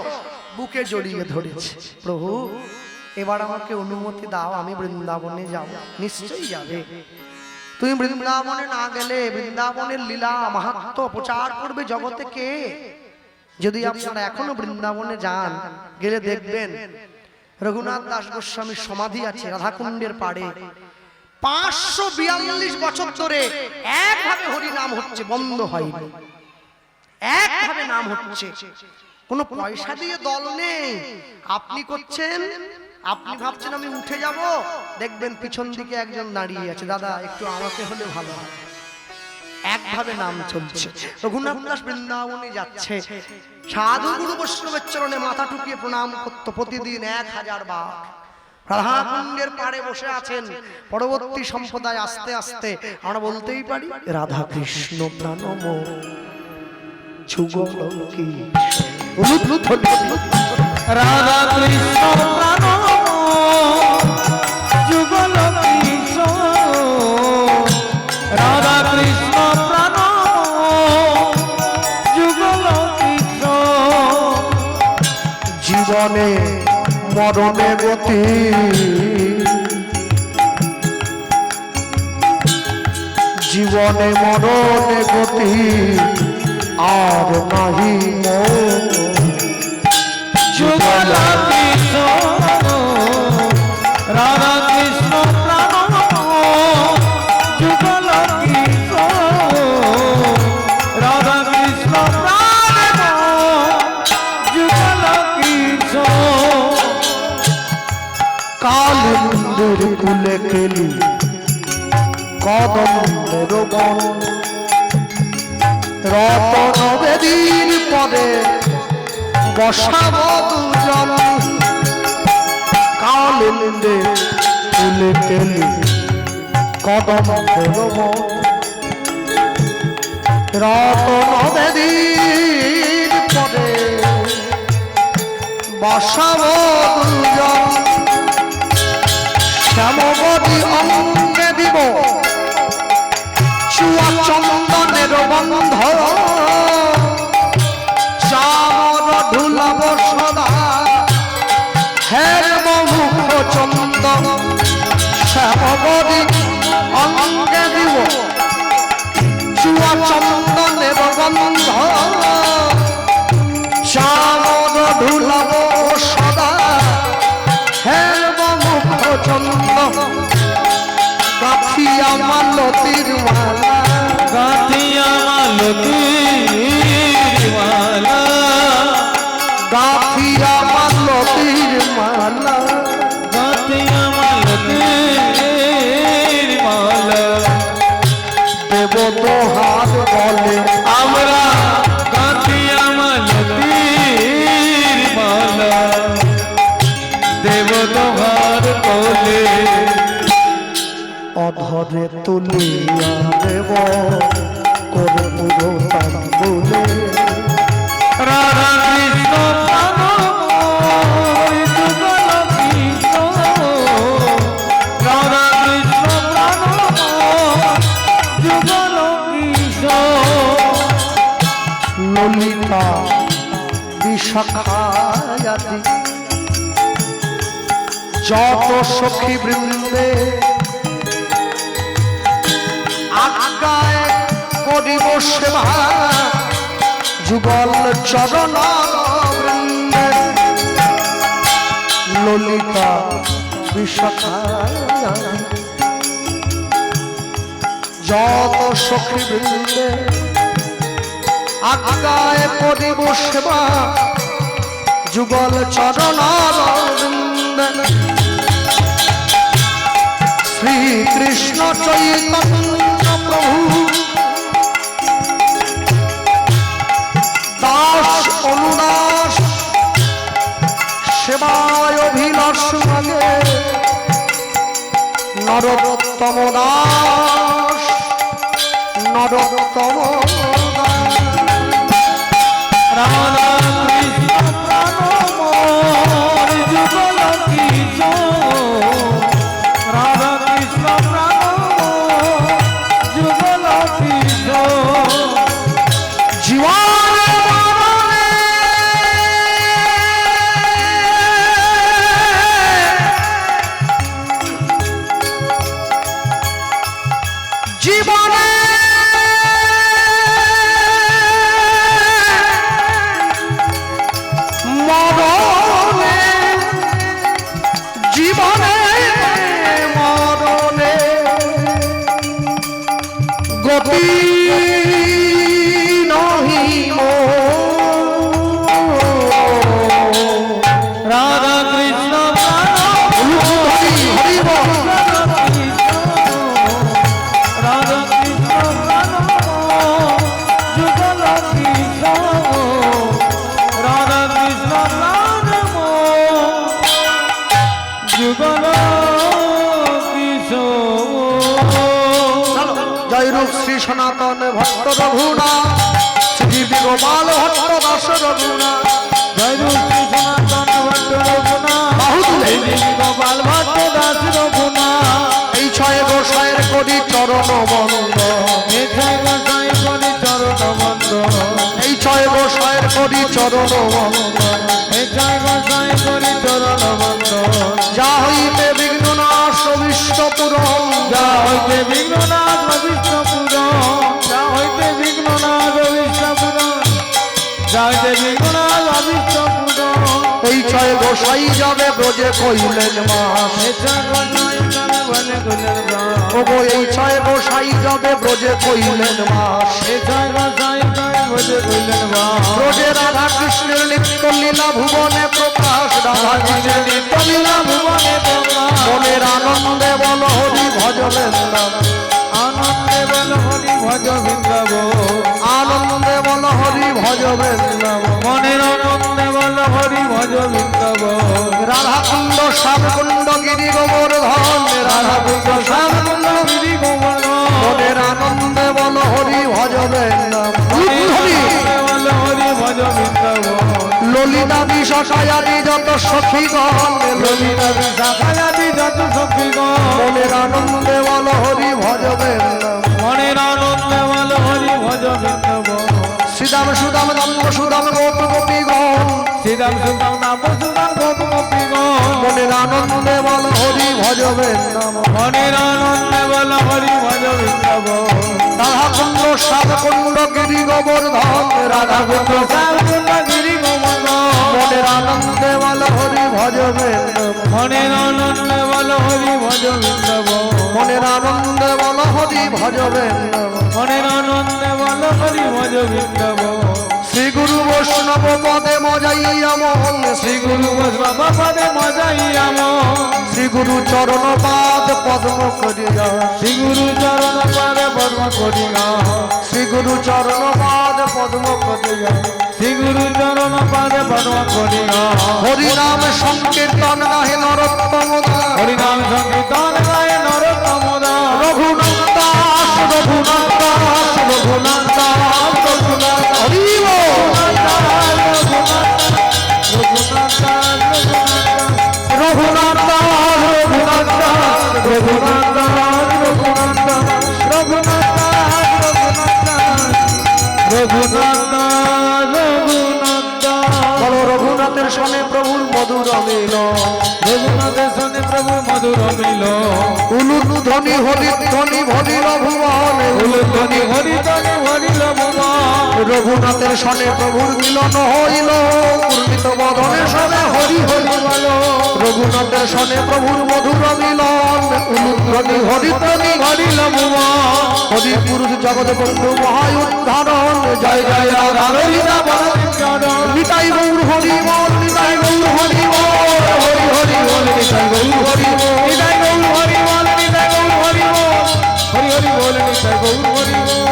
বুকে জড়িয়ে ধরেছে। প্রভু, এবার আমাকে অনুমতি দাও, আমি বৃন্দাবনে যাব। নিশ্চয়ই যাবে। তুমি বৃন্দাবনে না গেলে বৃন্দাবনের লীলা মাহাত্ম্য প্রচার করবে জগতে কে? যদি আপনারা এখনো বৃন্দাবনে যান, গেলে দেখবেন রঘুনাথ দাস গোস্বামীর সমাধি আছে রাধাকুণ্ডের পাড়ে। 542 বছর ধরে একভাবে হরি নাম হচ্ছে, বন্ধ হয়নি। একভাবে নাম হচ্ছে, কোনো পয়সা দিয়ে দল নেই। আপনি করছেন, আপনি ভাবছেন আমি উঠে যাব, দেখবেন পিছন দিকে একজন দাঁড়িয়ে আছে, দাদা একটু আমাকে হলে ভালো হয়। একভাবে নাম চলছে। রঘুনাথ দাস বৃন্দাবনে যাচ্ছে, সাধু গুরু বৈষ্ণবের চরণে মাথা টুকিয়ে প্রণাম করত প্রতিদিন 1000 বার। রাধাকুণ্ডের পাড়ে বসে আছেন। পরবর্তী সম্প্রদায় আস্তে আস্তে আমরা বলতেই পারি, রাধা কৃষ্ণ প্রাণম যুগল কি রাধা কৃষ্ণ প্রাণ যুগল কৃষ্ণ, রাধা কৃষ্ণ প্রাণ যুগল কৃষ্ণ। জীবনে মরণে গতি, জীবনে মরণে গতি আর নাহি যুগল কৃষ্ণ, রাধা কৃষ্ণ প্রাণ যুগল কৃষ্ণ, রাধা কৃষ্ণ প্রাণ যুগল কৃষ্ণ। কালিন্দুর কুলে কেলি কদমের বন, রতন বেদীর পদে বসাব দুজন। কালিন্দে কুলে কেলি কদমের বন, রতন বেদীর পদে বসাব দুজন। শ্যামবতী অঙ্গে দিব চুয়া চন্দনের বন্ধ, চামর ঢুলাব সদা হেরব মুখ চন্দন। শ্যামবতী অঙ্গে দিব চুয়া চন্দনের বন্ধ, চামর ঢুলাব সদা হেরব মুখ চন্দন। গাথিয়া মালতীর মালা, গাথিয়া মালতীর মালা, গাথিয়া মালতীর মালা, গাথিয়া মালতীর মালা। দেব দোহার বলে আমরা গাথিয়া মালতীর মালা, দেব দোহার বলে। অধরে তুলিয়া দেব কর্পূর তাম্বুলে। রাধা কৃষ্ণ প্রাণ যুগল কৃষ্ণ, রাধা কৃষ্ণ প্রাণ যুগল কৃষ্ণ। ললিতা বিশাখায়াতি যত সখী বৃন্দে আজ্ঞায় করিব সেবা যুগল চরণ বৃন্দে ললিতা বিশাখা যত সখী বৃন্দে আজ্ঞায় করিব সেবা যুগল চরণ বৃন্দে শ্রীকৃষ্ণ চৈতন্য প্রভু দাস অনুদাস সেবায় অভিলাষ লাগে নরোত্তম দাস নরোত্তম রাধা কৃষ্ণ প্রাণময় যুগল কিশোর রাধা কৃষ্ণ প্রাণময় যুগল কিশোর জীবনে মরণে জীবনে মরণে জীবনে মরণে গতি রাধা কৃষ্ণ রাধা কৃষ্ণ যুগল কিশোর রাধা কৃষ্ণ যুগল কিশোর জয় রূপ শ্রী সনাতন ভট্ট রঘুনা শ্রী গোপাল ভট্ট দাস রঘুনা জয় রূপ শ্রী সনাতন ভট্ট রঘুনা বাহু তুলে গোপাল ভট্ট দাস রঘুনা এই ছয় গোসাইয়ের করি চরণ বন্দ এই ছয় গোসাই করি চরণ বন্ধ এই ছয় গোসাইয়ের করি চরণ বন্দ এই ছয় গোসাই করি চরণ বন্ধ যা হইতে বিঘ্ন নাশ অভিষ্ট পূরণ যা হইতে বিঘ্ননাথ অভিষ্ট পুরন যা হইতে বিঘ্ননাথ অভিষ্ট পুরন যা হইতে বিঘ্ননাথ অভিষ্ট পুরন এই ছয় গোসাই যাবে ব্রজে কইলেন মাস এই ছয় গোসাই যাবে বলে কইলেন মাস ওগো এই ছয় গোসাই যাবে ব্রজে কইলেন মাস এই ছয় গোসাই যাবে বলে কইলেন মাস ব্রজে রাধা কৃষ্ণের নিত্য লীলা ভুবনে প্রকাশ রাধা কৃষ্ণের নিত্য লীলা ভুবনে প্রকাশ মনের আনন্দে বল হরি ভজবেন নাম আনন্দে বল হরি ভজ বৃন্দাব আনন্দে বল হরি ভজবেন নাম মনের আনন্দে বল হরি ভজ বৃন্দাব রাধাকুণ্ড শ্যামকুণ্ড গিরি গোবর্ধন রাধাকুণ্ড শ্যামকুণ্ড গিরি গোবর্ধন মনের আনন্দে বল হরি ভজবেন নাম বল হরি ভজ বৃন্দাব ললিতা বিশাখায়াদি যত সখীগণ ললিতা বিশাখায়াদি যত সখীগণ মনের আনন্দে বল হরি ভজবেন নাম মনের আনন্দে বল হরি ভজ বৃন্দাব শ্রীদাম সুদাম দম্ব সুদাম গোপ গোপীগণ শ্রীরাম সুদাম নাম সুদাম গোপ গোপীগণ মনের আনন্দে বল হরি ভজবেন নাম মনের আনন্দে বল হরি ভজ বৃন্দাব রাধাকুণ্ড শ্যামকুণ্ড গিরি গোবর্ধন রাধাকুণ্ড শ্যামকুণ্ড গিরি গোবর্ধন মনের আনন্দে বল হরি ভজবেন নাম মনের আনন্দে বল হরি ভজ বৃন্দাব মনের আনন্দে বল হরি ভজবেন নাম মনের আনন্দে বল হরি ভজ বৃন্দাব শ্রী গুরু বৈষ্ণব পদে মজাইয়া মন শ্রী গুরু বৈষ্ণব পদে মজাইয়াম শ্রী গুরু চরণ পাদ পদ্ম করিয়া শ্রী গুরু চরণ পাদে পদ্ম করিয়া শ্রী গুরু চরণ পাদ পদ্ম করিয়া শ্রী গুরু চরণ পাদে পদ্ম করিয়া হরি নাম সংকীর্তন গাহে নরোত্তম দাস হরিনাম সংকীর্তন গায়ে নরোত্তম দাস রঘুনাথ দাস রঘুনাথ দাস রঘুনাথ দাস রঘুনাথ হরি বল। রঘুনাথ দাস রঘুনাথ দাস রঘুনাথ দাস রঘুনাথ দাস রঘুনাথ বলো রঘুনাথের সনে প্রভুর মধুর মিল রঘুনাথের সনে প্রভু মধুর মিল উলুলু ধ্বনি হরি ধ্বনি ভরিল ভুবন উলুধ্বনি হরিধ্বনি ভরিল ভুবন রঘুনাথের সনে প্রভুর মিলন হইল পূর্ণিত বদনে সনে হরি হরি বল রঘুনাথের সনে প্রভুর মধুর মিলন উলুধ্বনি হরি ধ্বনি ভরিল ভুবন হরি পুরুষ জগৎ বন্ধু মহায় উদ্ধারণ জয় জয় রাধা রহিতা নিতাই গৌর হরি বল নিতাই গৌর হরি বল হরি হরি বল নিতাই গৌর হরি বল নিতাই গৌর হরি বল নিতাই গৌর হরি বল হরি হরি বল নিতাই গৌর হরি বল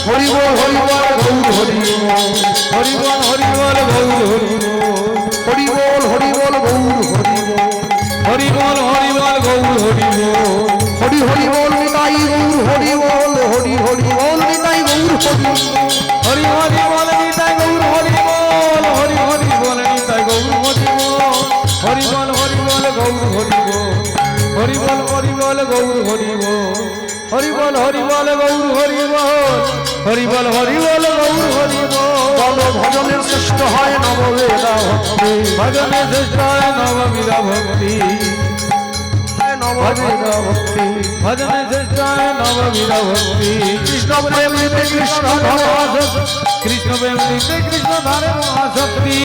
হরি বল হরি বল গৌর হরি বল হরি বল হরি বল গৌর হরি বল হরি বল হরি বল গৌর হরি বল হরি বল হরি বল গৌর হরি বল হরি হরি বল নিতাই গৌর হরি বল হরি হরি বল নিতাই গৌর হরি হরি হরি বল নিতাই গৌর হরি বল হরি হরি বল নিতাই গৌর হরি বল হরি বল হরি বল গৌর হরি বল হরি বল হরি বল গৌর হরি বল হরি বল হরি বল গৌর হরি বল হরি বল হরি বল গৌর হরি বল বল ভজনের শ্রেষ্ঠ হয় নববেদা ভক্তি ভজনে শ্রেষ্ঠ নববিধা ভক্তি নববেদা ভক্তি ভজনে শ্রেষ্ঠ নববিধা ভক্তি কৃষ্ণ প্রেম নিতে কৃষ্ণ ধর্ম কৃষ্ণ প্রেম কৃষ্ণ ধারে মহাশক্তি